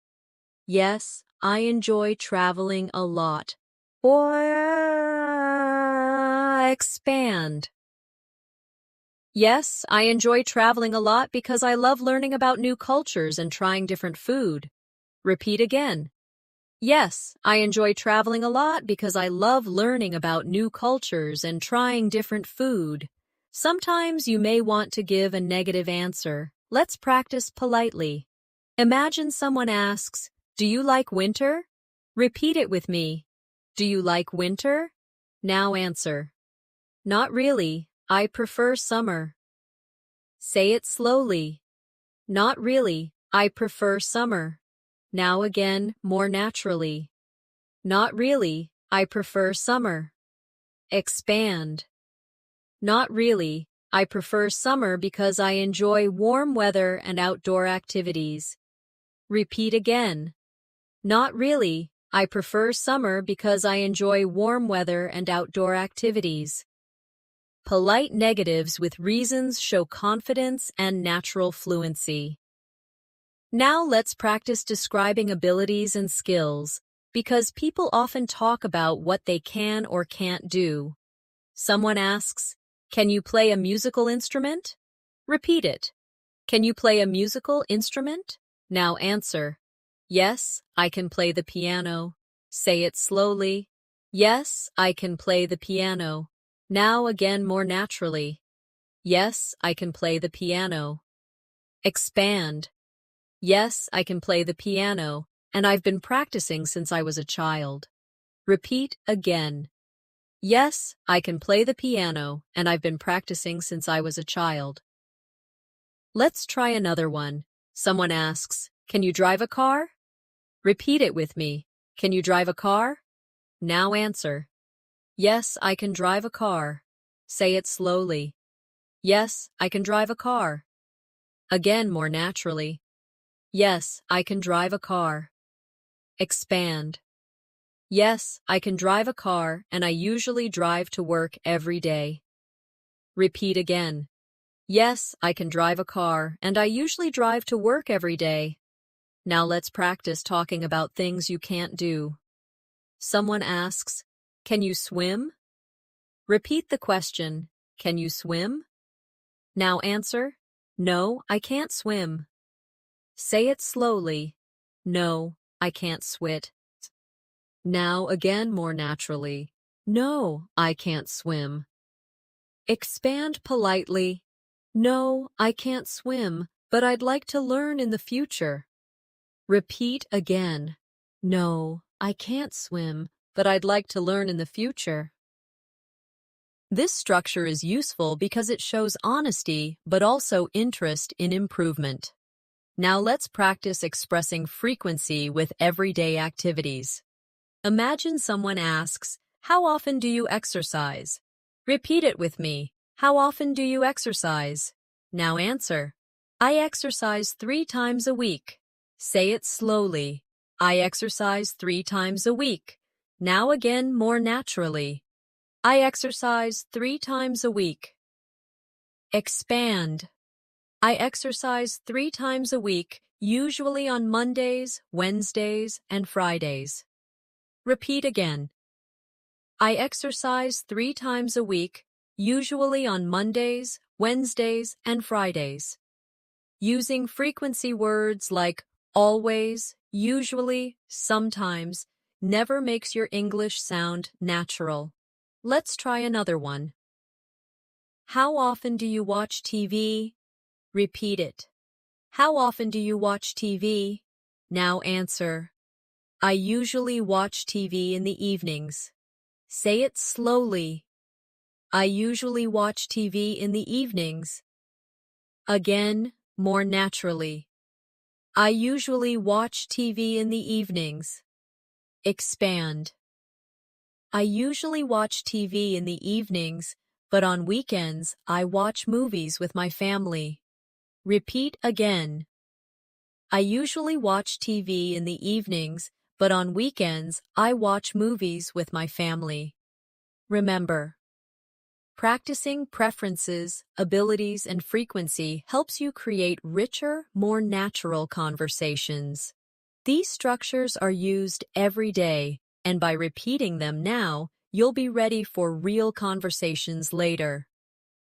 Yes, I enjoy traveling a lot. Or expand. Yes, I enjoy traveling a lot because I love learning about new cultures and trying different food. Repeat again. Yes, I enjoy traveling a lot because I love learning about new cultures and trying different food. Sometimes you may want to give a negative answer. Let's practice politely. Imagine someone asks, "Do you like winter?" Repeat it with me. Do you like winter? Now answer. Not really, I prefer summer. Say it slowly. Not really, I prefer summer. Now again, more naturally. Not really, I prefer summer. Expand. Not really, I prefer summer because I enjoy warm weather and outdoor activities. Repeat again. Not really, I prefer summer because I enjoy warm weather and outdoor activities. Polite negatives with reasons show confidence and natural fluency. Now let's practice describing abilities and skills, because people often talk about what they can or can't do. Someone asks, "Can you play a musical instrument?" Repeat it. Can you play a musical instrument? Now answer. Yes, I can play the piano. Say it slowly. Yes, I can play the piano. Now again more naturally. Yes, I can play the piano. Expand. Yes, I can play the piano, and I've been practicing since I was a child. Repeat again. Yes, I can play the piano, and I've been practicing since I was a child. Let's try another one. Someone asks, "Can you drive a car?" Repeat it with me. Can you drive a car? Now answer. Yes, I can drive a car. Say it slowly. Yes, I can drive a car. Again more naturally. Yes, I can drive a car. Expand. Yes, I can drive a car, and I usually drive to work every day. Repeat again. Yes, I can drive a car, and I usually drive to work every day. Now let's practice talking about things you can't do. Someone asks, "Can you swim?" Repeat the question, "Can you swim?" Now answer, "No, I can't swim." Say it slowly. No, I can't swim. Now again more naturally. No, I can't swim. Expand politely. No, I can't swim, but I'd like to learn in the future. Repeat again. No, I can't swim, but I'd like to learn in the future. This structure is useful because it shows honesty, but also interest in improvement. Now let's practice expressing frequency with everyday activities. Imagine someone asks, "How often do you exercise?" Repeat it with me. How often do you exercise? Now answer. I exercise 3 times a week. Say it slowly. I exercise 3 times a week. Now again more naturally. I exercise 3 times a week. Expand. I exercise 3 times a week, usually on Mondays, Wednesdays, and Fridays. Repeat again. I exercise 3 times a week, usually on Mondays, Wednesdays, and Fridays. Using frequency words like always, usually, sometimes, never makes your English sound natural. Let's try another one. How often do you watch TV? Repeat it. How often do you watch TV? Now answer. I usually watch TV in the evenings. Say it slowly. I usually watch TV in the evenings. Again, more naturally. I usually watch TV in the evenings. Expand. I usually watch TV in the evenings, but on weekends I watch movies with my family. Repeat again. I usually watch TV in the evenings, but on weekends I watch movies with my family. Remember, practicing preferences, abilities, and frequency helps you create richer, more natural conversations. These structures are used every day, and by repeating them now, you'll be ready for real conversations later.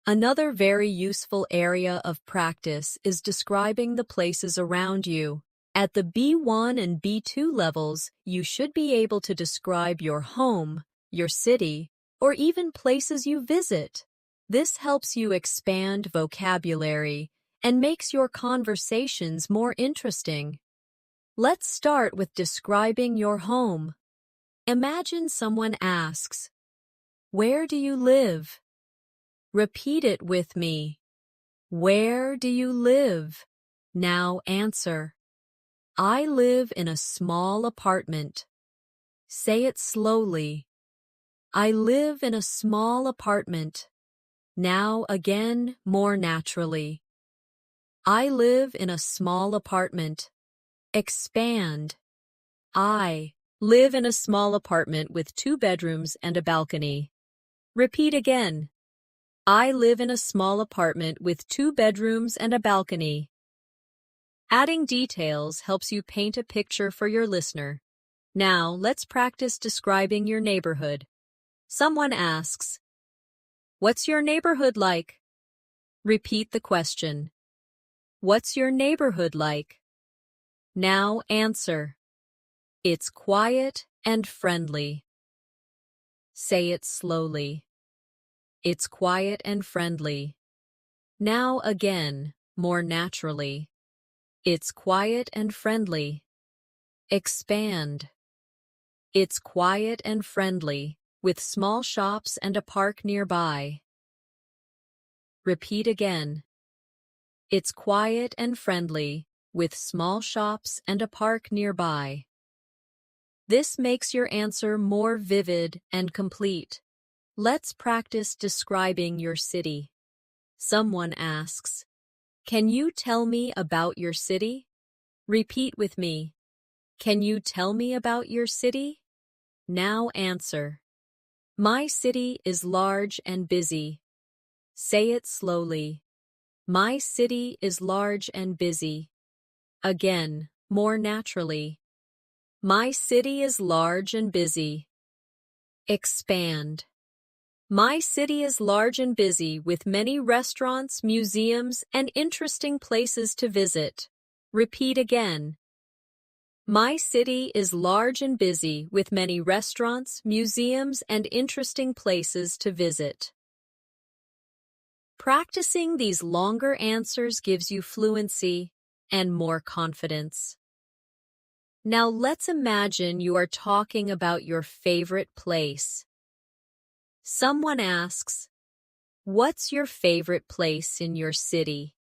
Another very useful area of practice is describing the places around you. At the B1 and B2 levels, you should be able to describe your home, your city, or even places you visit. This helps you expand vocabulary and makes your conversations more interesting. Let's start with describing your home. Imagine someone asks, Where do you live? Repeat it with me. Where do you live? Now answer. I live in a small apartment. Say it slowly. I live in a small apartment. Now again, more naturally. I live in a small apartment. Expand. I live in a small apartment with 2 bedrooms and a balcony. Repeat again. I live in a small apartment with 2 bedrooms and a balcony. Adding details helps you paint a picture for your listener. Now, let's practice describing your neighborhood. Someone asks, "What's your neighborhood like?" Repeat the question. What's your neighborhood like? Now answer. It's quiet and friendly. Say it slowly. It's quiet and friendly. Now again, more naturally. It's quiet and friendly. Expand. It's quiet and friendly, with small shops and a park nearby. Repeat again. It's quiet and friendly, with small shops and a park nearby. This makes your answer more vivid and complete. Let's practice describing your city. Someone asks, "Can you tell me about your city?" Repeat with me. Can you tell me about your city? Now answer. My city is large and busy. Say it slowly. My city is large and busy. Again, more naturally. My city is large and busy. Expand. My city is large and busy with many restaurants, museums, and interesting places to visit. Repeat again. My city is large and busy with many restaurants, museums, and interesting places to visit. Practicing these longer answers gives you fluency and more confidence. Now let's imagine you are talking about your favorite place. Someone asks, "What's your favorite place in your city?"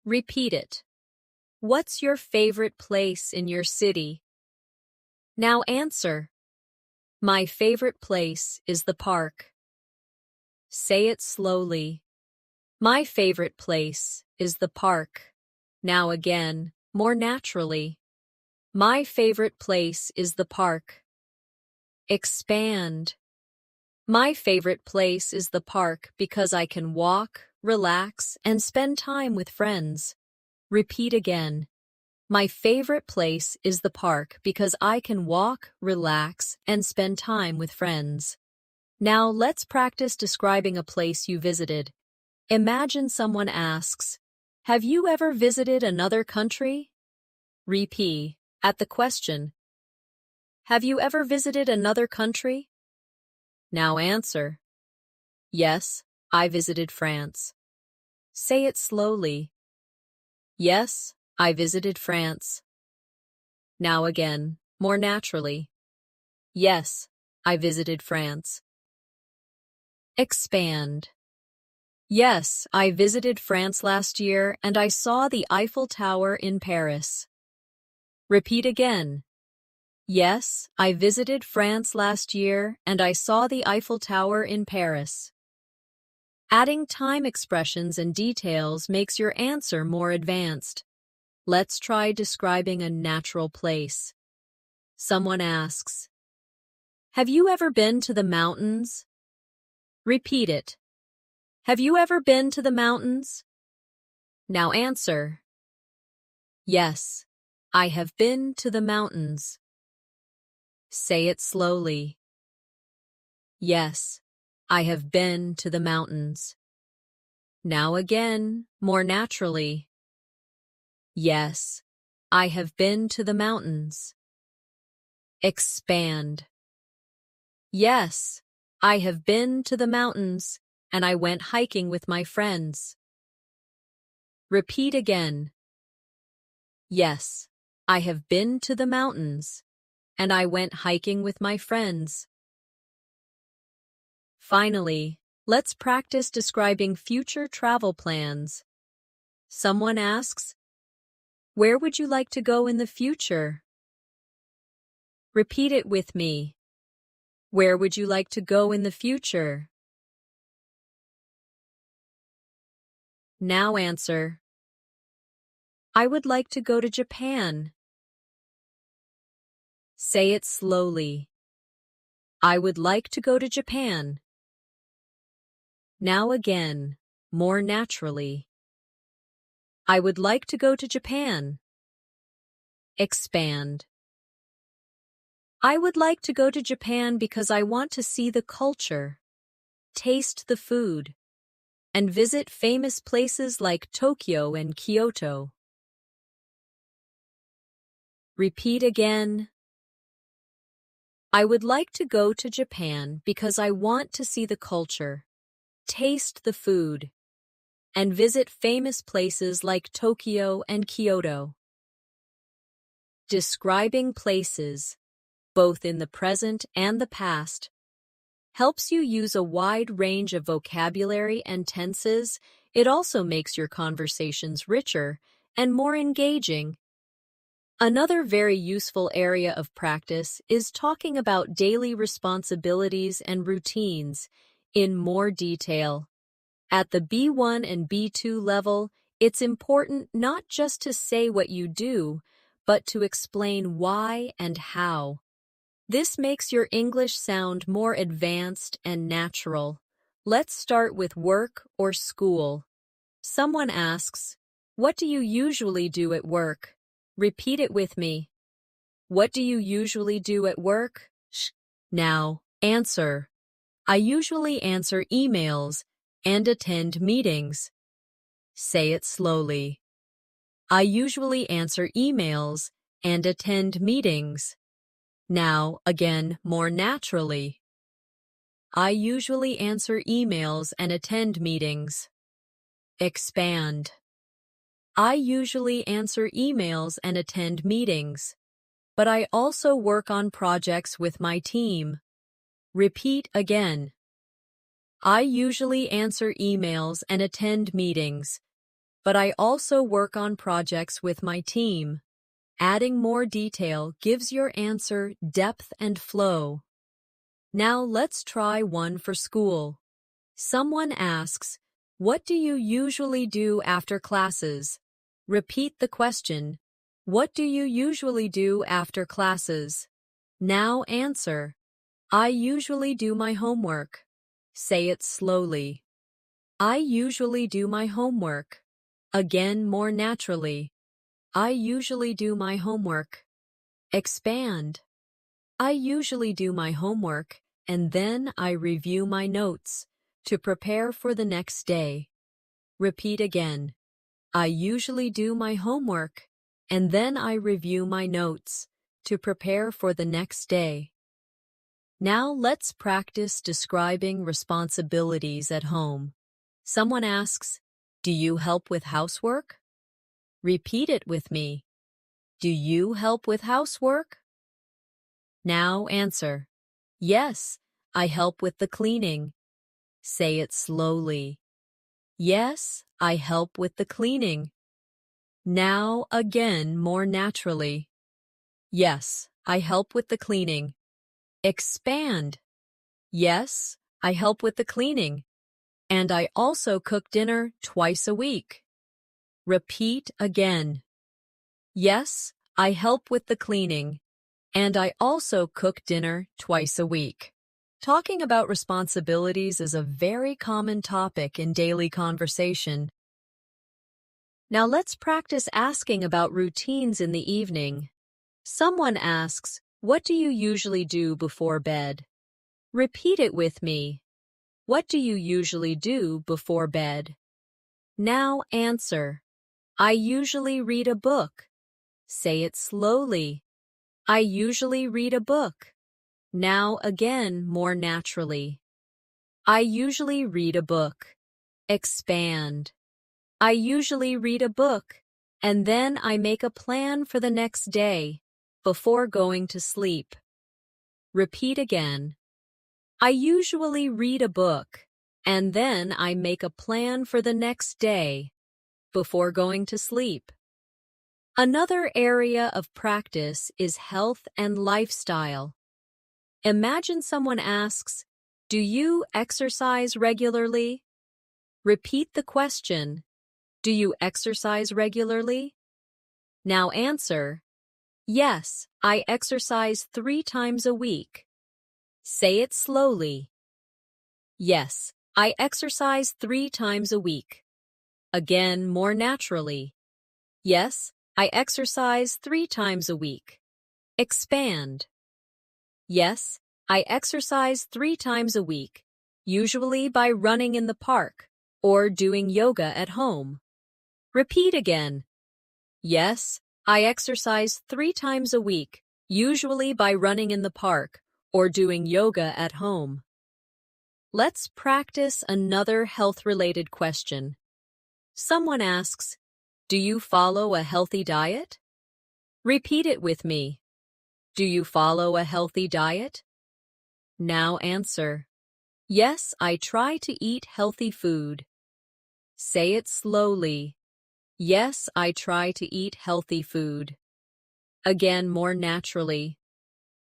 Repeat it. What's your favorite place in your city? Now answer. My favorite place is the park. Say it slowly. My favorite place is the park. Now again, more naturally. My favorite place is the park. Expand. My favorite place is the park because I can walk, relax, and spend time with friends. Repeat again. My favorite place is the park because I can walk, relax, and spend time with friends. Now let's practice describing a place you visited. Imagine someone asks, "Have you ever visited another country?" Repeat at the question. Have you ever visited another country? Now answer. Yes, I visited France. Say it slowly. Yes, I visited France. Now again, more naturally. Yes, I visited France. Expand. Yes, I visited France last year and I saw the Eiffel Tower in Paris. Repeat again. Yes, I visited France last year and I saw the Eiffel Tower in Paris. Adding time expressions and details makes your answer more advanced. Let's try describing a natural place. Someone asks, "Have you ever been to the mountains?" Repeat it. Have you ever been to the mountains? Now answer. Yes, I have been to the mountains. Say it slowly. Yes, I have been to the mountains. Now again, more naturally. Yes, I have been to the mountains. Expand. Yes, I have been to the mountains, and I went hiking with my friends. Repeat again. Yes, I have been to the mountains, and I went hiking with my friends. Finally, let's practice describing future travel plans. Someone asks, "Where would you like to go in the future?" Repeat it with me. Where would you like to go in the future? Now answer. I would like to go to Japan. Say it slowly. I would like to go to Japan. Now again, more naturally. I would like to go to Japan. Expand. I would like to go to Japan because I want to see the culture, taste the food, and visit famous places like Tokyo and Kyoto. Repeat again. I would like to go to Japan because I want to see the culture, taste the food, and visit famous places like Tokyo and Kyoto. Describing places, both in the present and the past, helps you use a wide range of vocabulary and tenses. It also makes your conversations richer and more engaging. Another very useful area of practice is talking about daily responsibilities and routines in more detail. At the B1 and B2 level, it's important not just to say what you do, but to explain why and how. This makes your English sound more advanced and natural. Let's start with work or school. Someone asks, "What do you usually do at work?" Repeat it with me. What do you usually do at work? Now, answer. I usually answer emails and attend meetings. Say it slowly. I usually answer emails and attend meetings. Now, again, more naturally. I usually answer emails and attend meetings. Expand. I usually answer emails and attend meetings, but I also work on projects with my team. Repeat again. I usually answer emails and attend meetings, but I also work on projects with my team. Adding more detail gives your answer depth and flow. Now let's try one for school. Someone asks, "What do you usually do after classes?" Repeat the question. What do you usually do after classes? Now answer. I usually do my homework. Say it slowly. I usually do my homework. Again, more naturally. I usually do my homework. Expand. I usually do my homework, and then I review my notes to prepare for the next day. Repeat again. I usually do my homework, and then I review my notes to prepare for the next day. Now let's practice describing responsibilities at home. Someone asks, "Do you help with housework?" Repeat it with me. Do you help with housework? Now answer. Yes, I help with the cleaning. Say it slowly. Yes, I help with the cleaning. Now again, more naturally. Yes, I help with the cleaning. Expand. Yes, I help with the cleaning. And I also cook dinner twice a week. Repeat again. Yes, I help with the cleaning. And I also cook dinner twice a week. Talking about responsibilities is a very common topic in daily conversation. Now let's practice asking about routines in the evening. Someone asks, "What do you usually do before bed?" Repeat it with me. What do you usually do before bed? Now answer. I usually read a book. Say it slowly. I usually read a book. Now again, more naturally. I usually read a book. Expand. I usually read a book, and then I make a plan for the next day before going to sleep. Repeat again. I usually read a book, and then I make a plan for the next day before going to sleep. Another area of practice is health and lifestyle. Imagine someone asks, "Do you exercise regularly?" Repeat the question, "Do you exercise regularly?" Now answer, "Yes, I exercise 3 times a week." Say it slowly. Yes, I exercise 3 times a week. Again, more naturally. Yes, I exercise 3 times a week. Expand. Yes, I exercise 3 times a week, usually by running in the park or doing yoga at home. Repeat again. Yes, I exercise 3 times a week, usually by running in the park or doing yoga at home. Let's practice another health-related question. Someone asks, "Do you follow a healthy diet?" Repeat it with me. Do you follow a healthy diet? Now answer, "Yes, I try to eat healthy food." Say it slowly. Yes, I try to eat healthy food. Again, more naturally.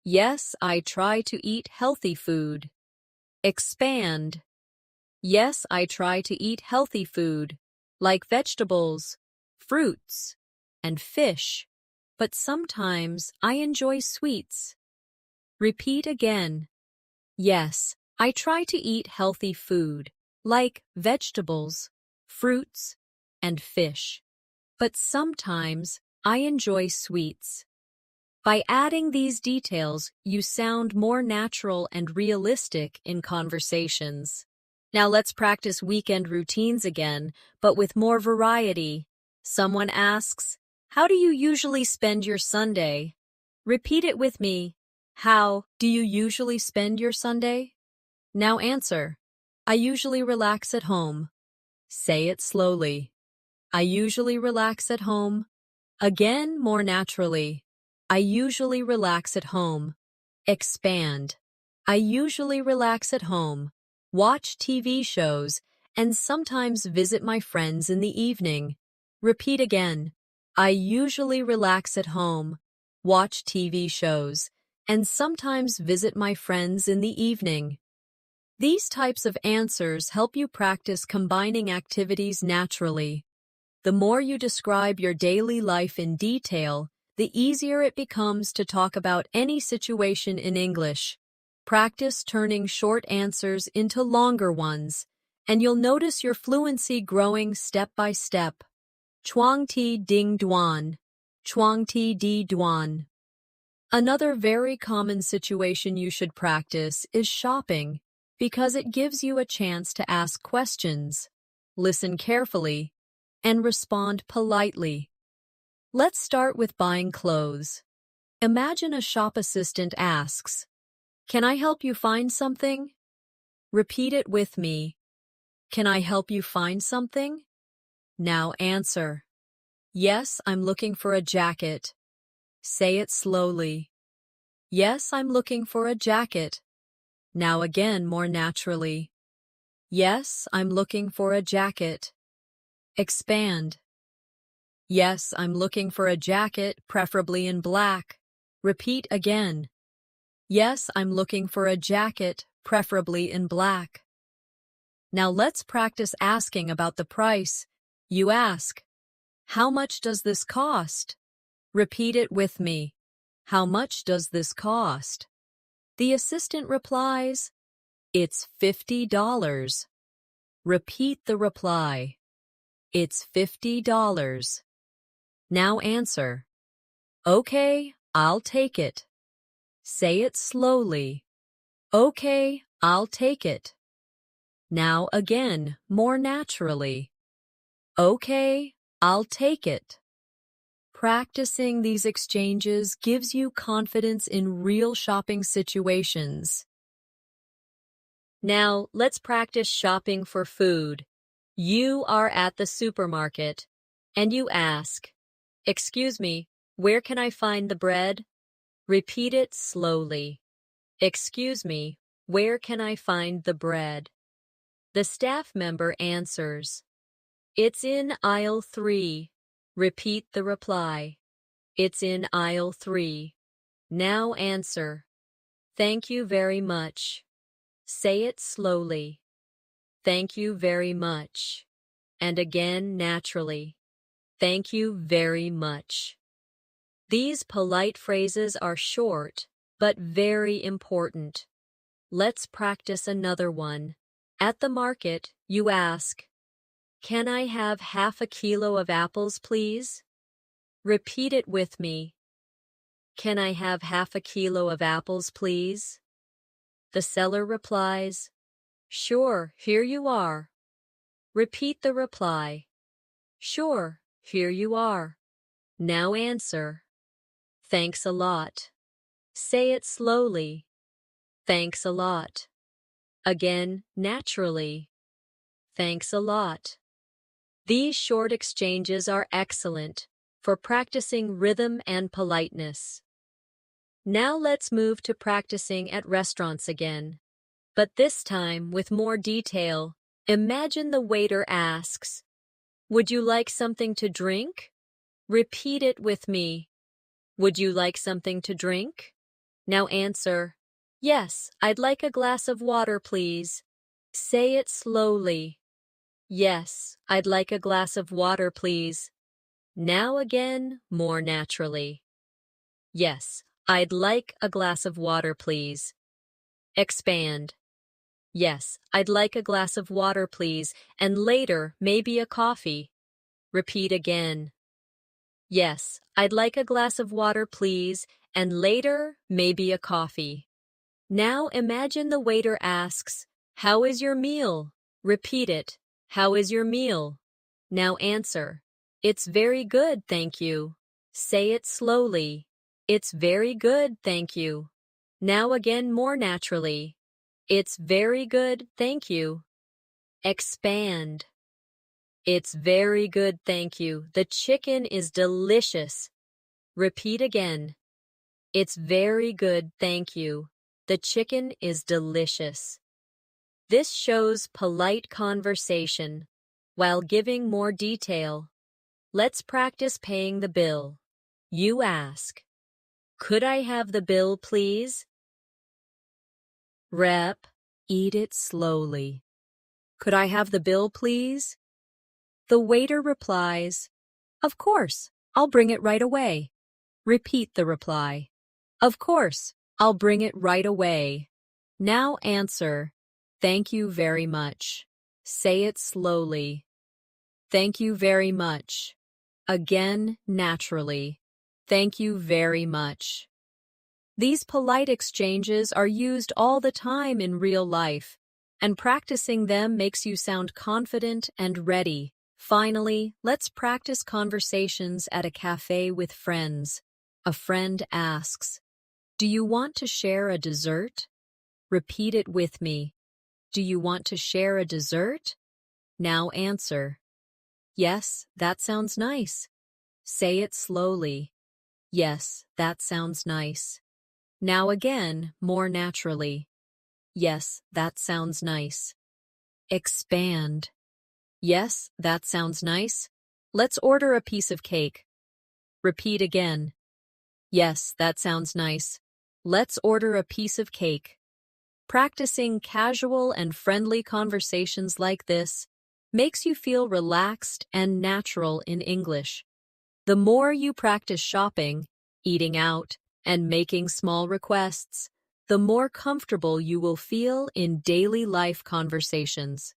Yes, I try to eat healthy food. Expand. Yes, I try to eat healthy food, like vegetables, fruits, and fish, but sometimes I enjoy sweets. Repeat again. Yes, I try to eat healthy food, like vegetables, fruits, and fish, but sometimes I enjoy sweets. By adding these details, you sound more natural and realistic in conversations. Now let's practice weekend routines again, but with more variety. Someone asks, "How do you usually spend your Sunday?" Repeat it with me. How do you usually spend your Sunday? Now answer, "I usually relax at home." Say it slowly. I usually relax at home. Again, more naturally. I usually relax at home. Expand. I usually relax at home, watch TV shows, and sometimes visit my friends in the evening. Repeat again. I usually relax at home, watch TV shows, and sometimes visit my friends in the evening. These types of answers help you practice combining activities naturally. The more you describe your daily life in detail, the easier it becomes to talk about any situation in English. Practice turning short answers into longer ones, and you'll notice your fluency growing step by step. Chuang ti ding duan. Chuang ti di duan. Another very common situation you should practice is shopping, because it gives you a chance to ask questions, listen carefully, and respond politely. Let's start with buying clothes. Imagine a shop assistant asks, "Can I help you find something?" Repeat it with me. Can I help you find something? Now answer, "Yes, I'm looking for a jacket." Say it slowly. Yes, I'm looking for a jacket. Now again, more naturally. Yes, I'm looking for a jacket. Expand. Yes, I'm looking for a jacket, preferably in black. Repeat again. Yes, I'm looking for a jacket, preferably in black. Now let's practice asking about the price. You ask, "How much does this cost?" Repeat it with me. How much does this cost? The assistant replies, "It's $50. Repeat the reply. It's $50. Now answer, "Okay, I'll take it." Say it slowly. Okay, I'll take it. Now again, more naturally. Okay, I'll take it. Practicing these exchanges gives you confidence in real shopping situations. Now, let's practice shopping for food. You are at the supermarket, and you ask, "Excuse me, where can I find the bread?" Repeat it slowly. Excuse me, Where can I find the bread? The staff member answers, It's in aisle 3. Repeat the reply. It's in aisle 3. Now answer. Thank you very much. Say it slowly. Thank you very much. And again naturally. Thank you very much. These polite phrases are short, but very important. Let's practice another one. At the market, you ask, Can I have half a kilo of apples, please? Repeat it with me. Can I have half a kilo of apples, please? The seller replies, Sure, here you are. Repeat the reply. Sure, here you are. Now answer. Thanks a lot. Say it slowly. Thanks a lot. Again, naturally. Thanks a lot. These short exchanges are excellent for practicing rhythm and politeness. Now let's move to practicing at restaurants again. But this time with more detail. Imagine the waiter asks, Would you like something to drink? Repeat it with me. Would you like something to drink? Now answer, Yes, I'd like a glass of water, please. Say it slowly. Yes, I'd like a glass of water, please. Now again, more naturally. Yes, I'd like a glass of water, please. Expand. Yes, I'd like a glass of water, please, and later, maybe a coffee. Repeat again. Yes, I'd like a glass of water, please, and later, maybe a coffee. Now imagine the waiter asks, How is your meal? Repeat it. How is your meal? Now answer. It's very good, thank you. Say it slowly. It's very good, thank you. Now again more naturally. It's very good, thank you. Expand. It's very good, thank you. The chicken is delicious. Repeat again. It's very good, thank you. The chicken is delicious. This shows polite conversation while giving more detail. Let's practice paying the bill. You ask, Could I have the bill, please? Rep, eat it slowly. Could I have the bill, please? The waiter replies, Of course, I'll bring it right away. Repeat the reply. Of course, I'll bring it right away. Now answer, Thank you very much. Say it slowly. Thank you very much. Again, naturally. Thank you very much. These polite exchanges are used all the time in real life, and practicing them makes you sound confident and ready. Finally, let's practice conversations at a cafe with friends. A friend asks, Do you want to share a dessert? Repeat it with me. Do you want to share a dessert? Now answer. Yes, that sounds nice. Say it slowly. Yes, that sounds nice. Now again, more naturally. Yes, that sounds nice. Expand. Yes, that sounds nice. Let's order a piece of cake. Repeat again. Yes, that sounds nice. Let's order a piece of cake. Practicing casual and friendly conversations like this makes you feel relaxed and natural in English. The more you practice shopping, eating out, and making small requests, the more comfortable you will feel in daily life conversations.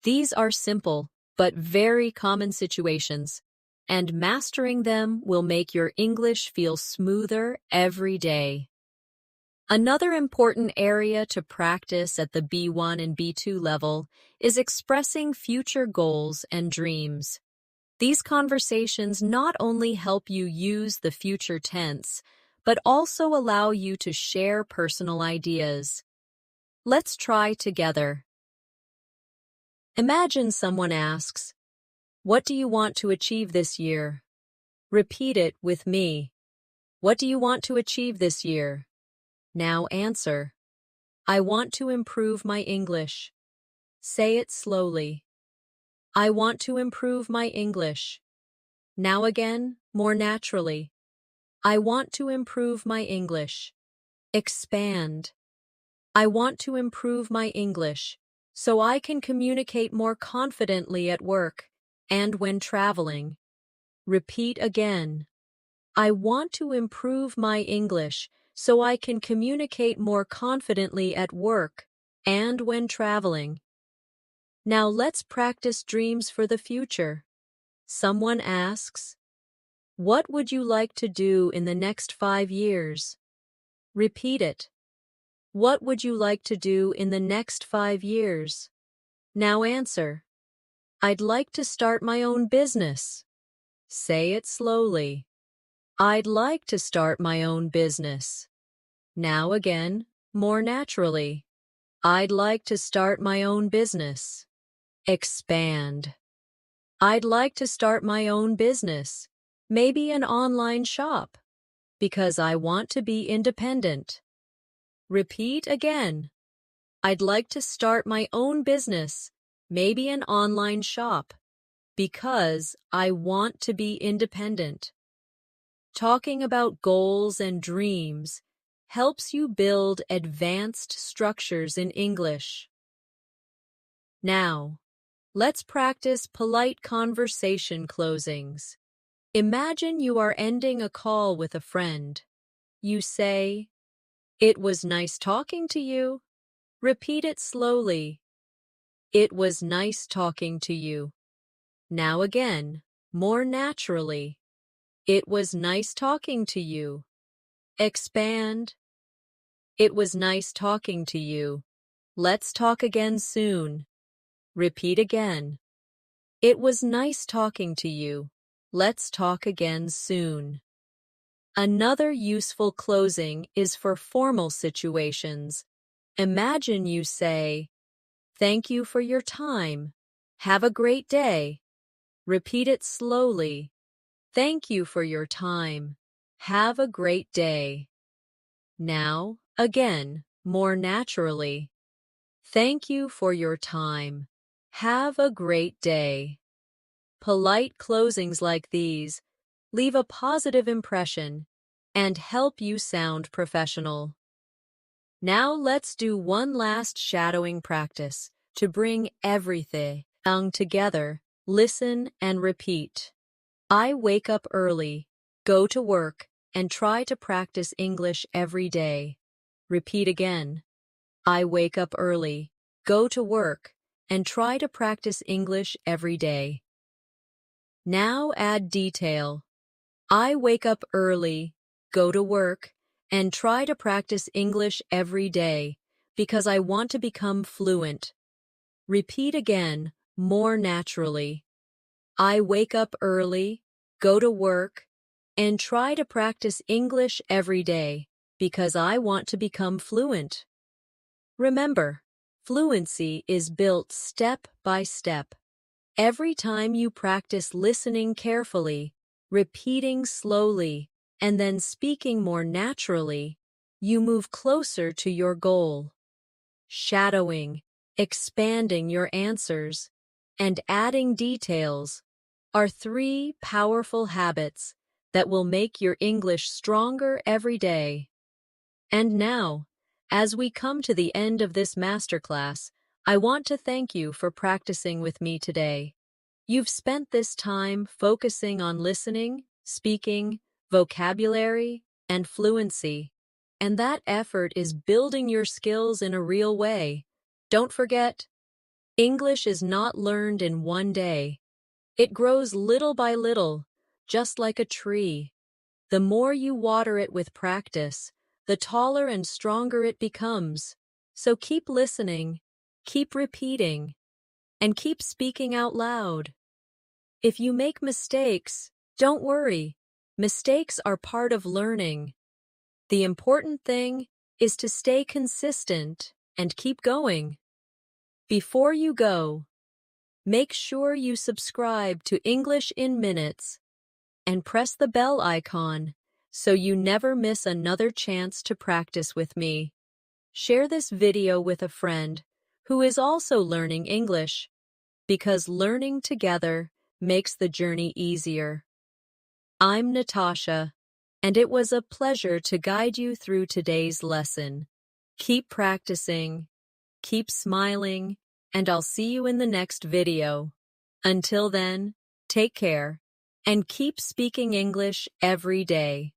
These are simple but very common situations, and mastering them will make your English feel smoother every day. Another important area to practice at the B1 and B2 level is expressing future goals and dreams. These conversations not only help you use the future tense, but also allow you to share personal ideas. Let's try together. Imagine someone asks, What do you want to achieve this year? Repeat it with me. What do you want to achieve this year? Now answer. I want to improve my English. Say it slowly. I want to improve my English. Now again, more naturally. I want to improve my English. Expand. I want to improve my English so I can communicate more confidently at work and when traveling. Repeat again. I want to improve my English so I can communicate more confidently at work and when traveling. Now let's practice dreams for the future. Someone asks, "What would you like to do in the next 5 years?" Repeat it. What would you like to do in the next 5 years? Now answer. I'd like to start my own business. Say it slowly. I'd like to start my own business. Now again, more naturally. I'd like to start my own business. Expand. I'd like to start my own business, maybe an online shop, because I want to be independent. Repeat again. I'd like to start my own business, maybe an online shop, because I want to be independent. Talking about goals and dreams helps you build advanced structures in English. Now, let's practice polite conversation closings. Imagine you are ending a call with a friend. You say, "It was nice talking to you." Repeat it slowly. It was nice talking to you. Now again, more naturally. It was nice talking to you. Expand. It was nice talking to you. Let's talk again soon. Repeat again. It was nice talking to you. Let's talk again soon. Another useful closing is for formal situations. Imagine you say, "Thank you for your time. Have a great day." Repeat it slowly. Thank you for your time. Have a great day. Now, again, more naturally. Thank you for your time. Have a great day. Polite closings like these leave a positive impression and help you sound professional. Now let's do one last shadowing practice to bring everything together. Listen and repeat. I wake up early, go to work, and try to practice English every day. Repeat again. I wake up early, go to work, and try to practice English every day. Now add detail. I wake up early, go to work, and try to practice English every day because I want to become fluent. Repeat again, more naturally. I wake up early, go to work, and try to practice English every day because I want to become fluent. Remember, fluency is built step by step. Every time you practice listening carefully, repeating slowly, and then speaking more naturally, you move closer to your goal. Shadowing, expanding your answers, and adding details are 3 powerful habits that will make your English stronger every day. And now, as we come to the end of this masterclass, I want to thank you for practicing with me today. You've spent this time focusing on listening, speaking, vocabulary, and fluency, and that effort is building your skills in a real way. Don't forget, English is not learned in one day. It grows little by little, just like a tree. The more you water it with practice, the taller and stronger it becomes. So keep listening, keep repeating, and keep speaking out loud. If you make mistakes, don't worry. Mistakes are part of learning. The important thing is to stay consistent and keep going. Before you go, make sure you subscribe to English in Minutes and press the bell icon so you never miss another chance to practice with me. Share this video with a friend who is also learning English, because learning together makes the journey easier. I'm Natasha, and it was a pleasure to guide you through today's lesson. Keep practicing, keep smiling, and I'll see you in the next video. Until then, take care, and keep speaking English every day.